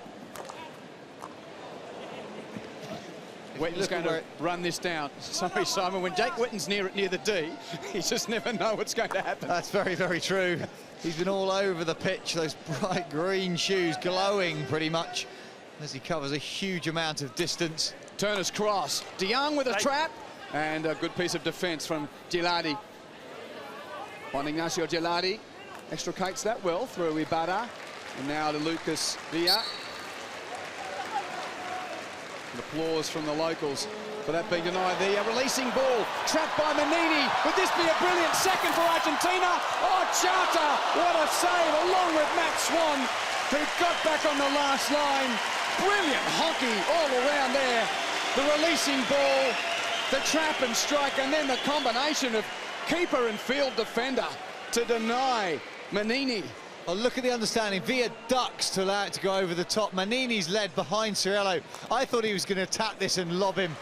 Witten's going to run this down. Sorry, Simon, when Jake Witten's near the D, you just never know what's going to happen. That's very, very true. He's been all over the pitch, those bright green shoes glowing pretty much as he covers a huge amount of distance. Turner's cross. De Jong with a trap, and a good piece of defence from Gilardi. Juan Ignacio Gilardi extricates that well through Ibarra, and now to Lucas Villa. And applause from the locals for that being denied. The releasing ball, trapped by Manini. Would this be a brilliant second for Argentina? Oh, Chata, what a save, along with Matt Swan, who got back on the last line. Brilliant hockey all around there. The releasing ball, the trap and strike, and then the combination of keeper and field defender to deny Manini. Oh, look at the understanding. Villa ducks to allow it to go over the top. Manini's led behind Cirillo. I thought he was going to tap this and lob him.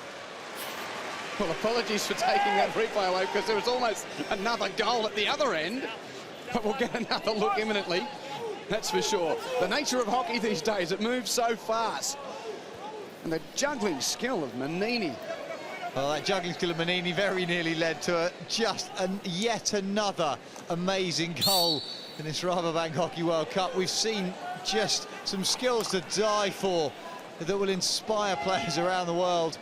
Well, apologies for taking that replay away, because there was almost another goal at the other end. But we'll get another look imminently, that's for sure. The nature of hockey these days, it moves so fast. And the juggling skill of Manini. Well, that juggling skill of Manini very nearly led to yet another amazing goal in this Rabobank Hockey World Cup. We've seen just some skills to die for that will inspire players around the world.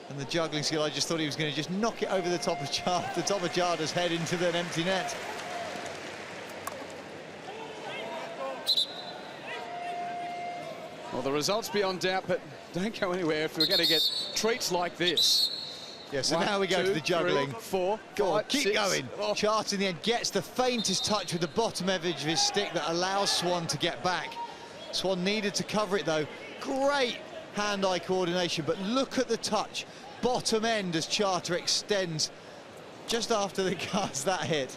And the juggling skill, I just thought he was going to just knock it over the top of Jada's head into an empty net. Well, the result's beyond doubt, but don't go anywhere if we're going to get treats like this. Yeah, so now we go to the juggling. 3, 4, Go on, 5, keep 6. going. Oh. Chart in the end gets the faintest touch with the bottom edge of his stick that allows Swan to get back. Swan needed to cover it though. Great hand-eye coordination, but look at the touch. Bottom end as Charter extends just after the guards that hit.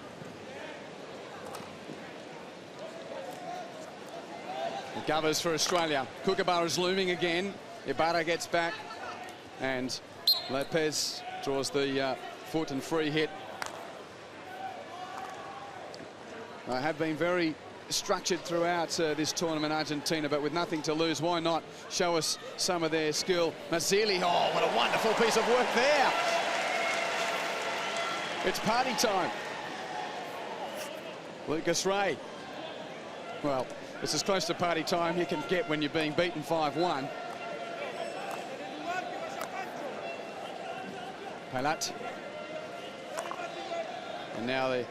Govers for Australia. Kookaburra's looming again. Ibarra gets back, and Lopez draws the foot and free hit. I have been very structured throughout this tournament, Argentina, but with nothing to lose, why not show us some of their skill? Mazzilli, oh, what a wonderful piece of work there. It's party time. Lucas Ray. Well, it's as close to party time you can get when you're being beaten 5-1. Palat. And now the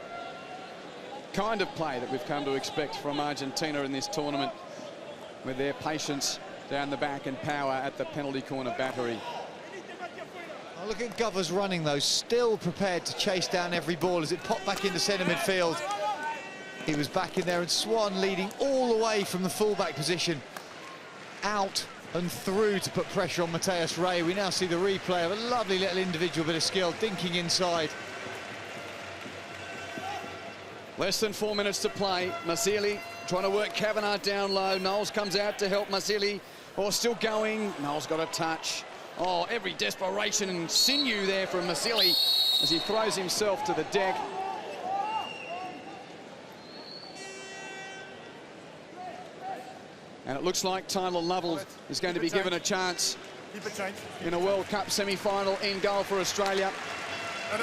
kind of play that we've come to expect from Argentina in this tournament, with their patience down the back and power at the penalty corner battery. Oh, look at Govers running though, still prepared to chase down every ball as it popped back into centre midfield. He was back in there, and Swan leading all the way from the fullback position out and through to put pressure on Mateus Ray. We now see the replay of a lovely little individual bit of skill, dinking inside. Less than 4 minutes to play. Mazzilli trying to work Kavanagh down low. Knowles comes out to help Mazzilli. Oh, still going. Knowles got a touch. Oh, every desperation and sinew there from Mazzilli as he throws himself to the deck. And it looks like Tyler Lovell is going to be given a chance in a World Cup semi-final in goal for Australia.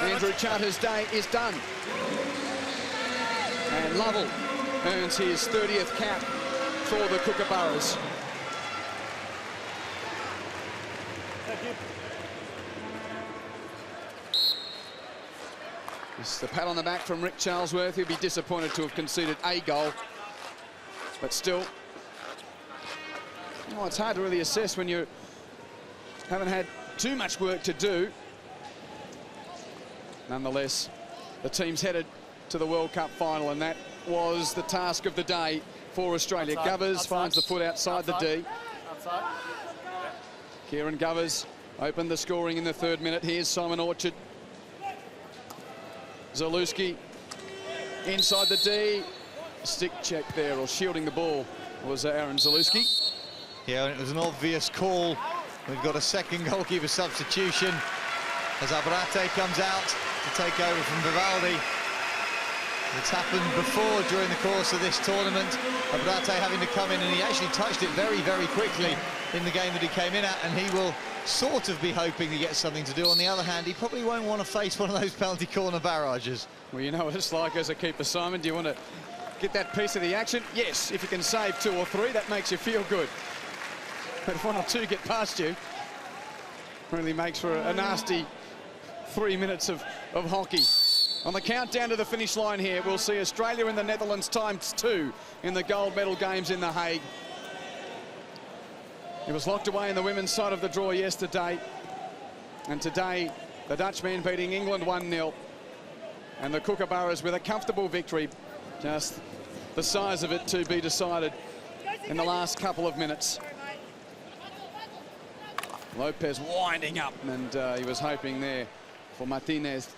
Andrew Charter's day is done. And Lovell earns his 30th cap for the Kookaburras. It's the pat on the back from Rick Charlesworth. He'll be disappointed to have conceded a goal, but still, oh, it's hard to really assess when you haven't had too much work to do. Nonetheless, the team's headed to the World Cup final, and that was the task of the day for Australia. Govers finds the foot outside the D. Kieran Govers opened the scoring in the 3rd minute. Here's Simon Orchard. Zalewski inside the D. Stick check there, or shielding the ball, was Aaron Zalewski. Yeah, and it was an obvious call. We've got a second goalkeeper substitution as Abrate comes out to take over from Vivaldi. It's happened before during the course of this tournament. Abrate having to come in, and he actually touched it very, very quickly. in the game that he came in at, and he will sort of be hoping to get something to do. On the other hand, he probably won't want to face one of those penalty corner barrages. Well, you know what it's like as a keeper, Simon. Do you want to get that piece of the action? Yes, if you can save 2 or 3, that makes you feel good. But if 1 or 2 get past you, really makes for a nasty 3 minutes of hockey. On the countdown to the finish line here, we'll see Australia and the Netherlands ×2 in the gold medal games in The Hague. It was locked away in the women's side of the draw yesterday. And today, the Dutchmen beating England 1-0. And the Kookaburras with a comfortable victory. Just the size of it to be decided in the last couple of minutes. Lopez winding up, and he was hoping there for Martinez.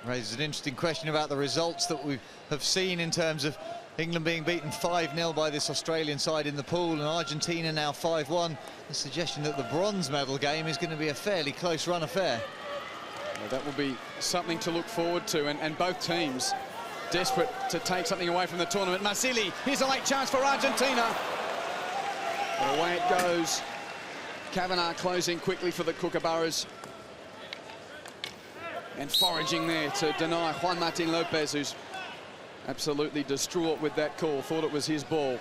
Raises an interesting question about the results that we have seen in terms of England being beaten 5-0 by this Australian side in the pool, and Argentina now 5-1. The suggestion that the bronze medal game is going to be a fairly close run affair. Well, that will be something to look forward to, and both teams desperate to take something away from the tournament. Marsili, here's a late chance for Argentina. But away it goes. Kavanagh closing quickly for the Kookaburras. And foraging there to deny Juan Martin Lopez, who's absolutely distraught with that call, thought it was his ball.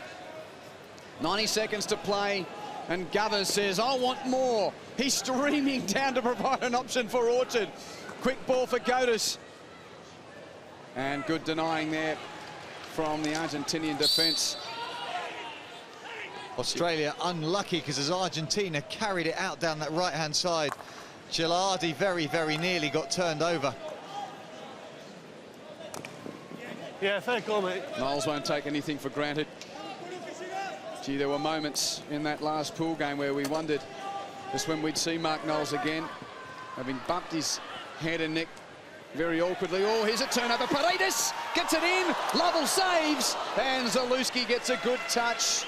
90 seconds to play, and Govers says, I want more. He's streaming down to provide an option for Orchard. Quick ball for Gotis. And good denying there from the Argentinian defence. Australia unlucky, because as Argentina carried it out down that right-hand side, Gilardi very, very nearly got turned over. Yeah, fair call, mate. Knowles won't take anything for granted. Gee, there were moments in that last pool game where we wondered just when we'd see Mark Knowles again, having bumped his head and neck very awkwardly. Oh, here's a turnover. Paredes gets it in. Lovell saves, and Zalewski gets a good touch.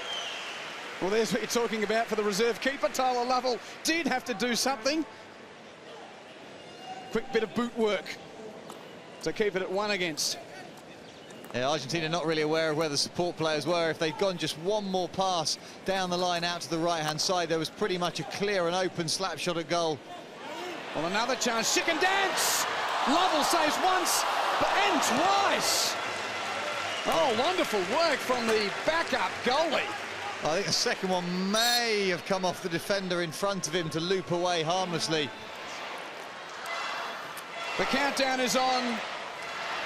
Well, there's what you're talking about for the reserve keeper. Tyler Lovell did have to do something. Quick bit of boot work to keep it at 1 against. Yeah, Argentina not really aware of where the support players were. If they'd gone just one more pass down the line out to the right-hand side, there was pretty much a clear and open slap shot at goal. Well, another chance. Chicken dance. Lovell saves once and twice. Oh, wonderful work from the backup goalie. I think the second one may have come off the defender in front of him to loop away harmlessly. The countdown is on,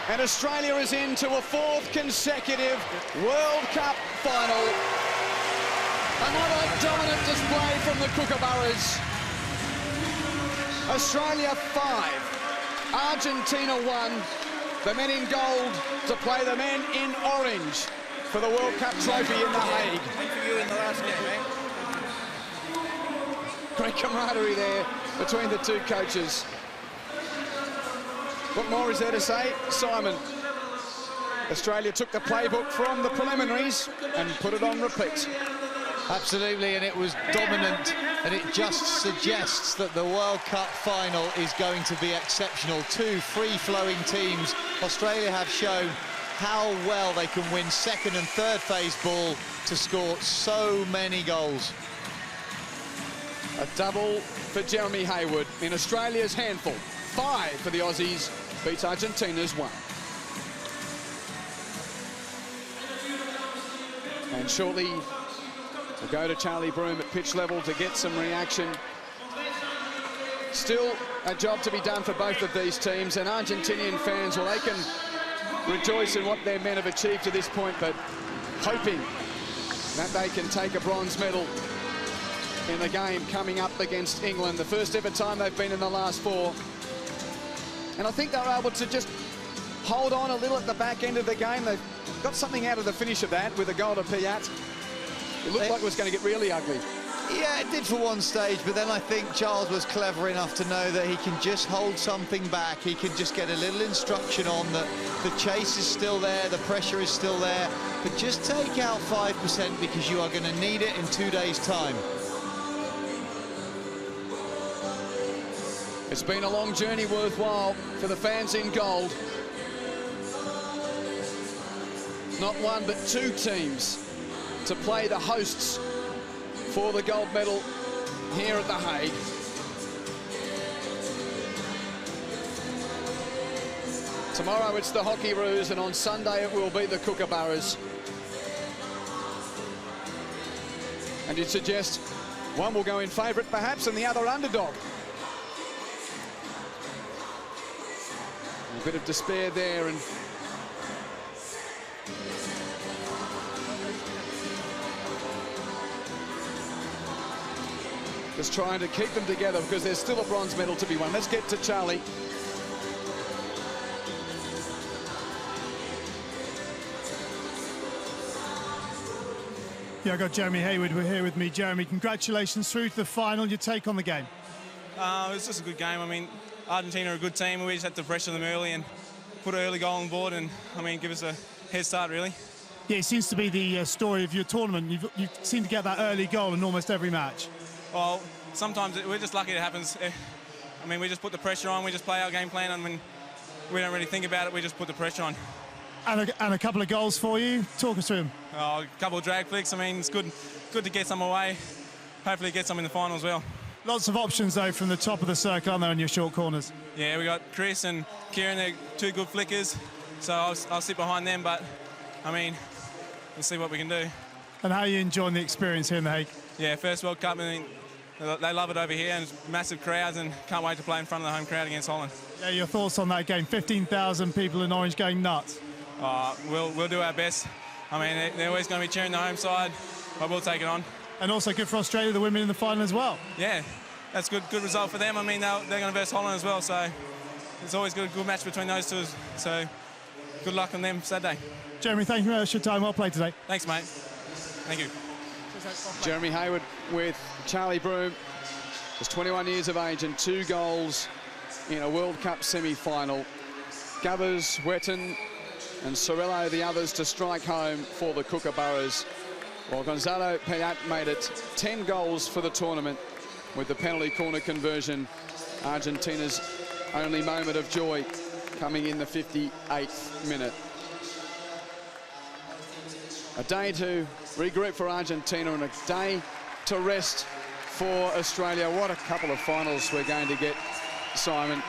and Australia is into a 4th consecutive World Cup final. Another dominant display from the Kookaburras. Australia 5, Argentina 1. The men in gold to play the men in orange for the World Cup trophy in The Hague. For you in the last game, eh? Great camaraderie there between the two coaches. What more is there to say? Simon, Australia took the playbook from the preliminaries and put it on repeat. Absolutely, and it was dominant, and it just suggests that the World Cup final is going to be exceptional. 2 free-flowing teams. Australia have shown how well they can win second and third phase ball to score so many goals. A double for Jeremy Hayward in Australia's handful. 5 for the Aussies, beats Argentina's 1. And shortly we'll go to Charlie Broom at pitch level to get some reaction. Still a job to be done for both of these teams, and Argentinian fans, well, they can rejoice in what their men have achieved to this point, but hoping that they can take a bronze medal in the game coming up against England. The first ever time they've been in the last 4. And I think they were able to just hold on a little at the back end of the game. They've got something out of the finish of that with a goal to Piat. It looked like it was going to get really ugly. Yeah, it did for one stage, but then I think Charles was clever enough to know that he can just hold something back. He can just get a little instruction on that the chase is still there, the pressure is still there, but just take out 5% because you are going to need it in 2 days' time. It's been a long journey, worthwhile for the fans in gold. Not 1 but 2 teams to play the hosts for the gold medal here at The Hague. Tomorrow it's the Hockeyroos, and on Sunday it will be the Kookaburras. And you'd suggest one will go in favourite perhaps and the other underdog. A bit of despair there, and just trying to keep them together because there's still a bronze medal to be won. Let's get to Charlie. Yeah, I've got Jeremy Hayward here with me. Jeremy, congratulations through to the final. Your take on the game? It was just a good game. I mean, Argentina are a good team. We just had to pressure them early and put an early goal on board and, I mean, give us a head start, really. Yeah, it seems to be the story of your tournament. You seem to get that early goal in almost every match. Well, sometimes we're just lucky it happens. I mean, we just put the pressure on. We just play our game plan. I mean, we don't really think about it. We just put the pressure on. And a couple of goals for you. Talk us through them. A couple of drag flicks. I mean, it's good to get some away. Hopefully get some in the final as well. Lots of options, though, from the top of the circle, aren't there, in your short corners? Yeah, we got Chris and Kieran. They're two good flickers. So I'll sit behind them. But, I mean, we'll see what we can do. And how are you enjoying the experience here in The Hague? Yeah, first World Cup. I mean, they love it over here, and massive crowds, and can't wait to play in front of the home crowd against Holland. Yeah, your thoughts on that game? 15,000 people in Orange going nuts. We'll do our best. I mean, they're always going to be cheering the home side, but we'll take it on. And also good for Australia, the women in the final as well. Yeah, that's good result for them. I mean, they're going to verse Holland as well, so it's always a good match between those two. So good luck on them Saturday. Jeremy, thank you very much for your time. Well played today. Thanks, mate. Thank you. Jeremy Hayward with Charlie Broom, just 21 years of age and 2 goals in a World Cup semi-final. Gubbers, Wetton and Sorello, the others to strike home for the Kookaburras. While Gonzalo Payat made it 10 goals for the tournament with the penalty corner conversion. Argentina's only moment of joy coming in the 58th minute. A day to regroup for Argentina and a day to rest for Australia. What a couple of finals we're going to get, Simon.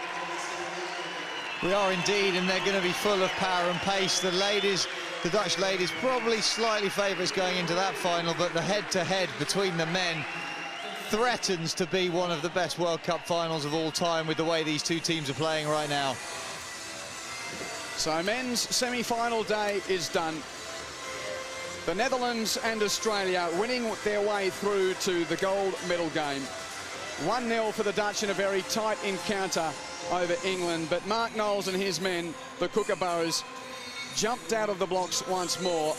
We are indeed, and they're going to be full of power and pace. The ladies, the Dutch ladies, probably slightly favourites going into that final, but the head-to-head between the men threatens to be one of the best World Cup finals of all time with the way these two teams are playing right now. So men's semi-final day is done. The Netherlands and Australia winning their way through to the gold medal game. 1-0 for the Dutch in a very tight encounter over England, but Mark Knowles and his men, the Kookaburras, jumped out of the blocks once more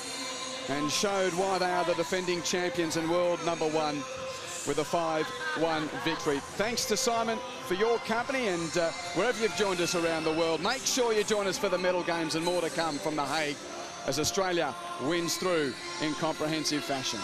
and showed why they are the defending champions and world #1 with a 5-1 victory. Thanks to Simon for your company, and wherever you've joined us around the world, make sure you join us for the medal games and more to come from The Hague as Australia wins through in comprehensive fashion.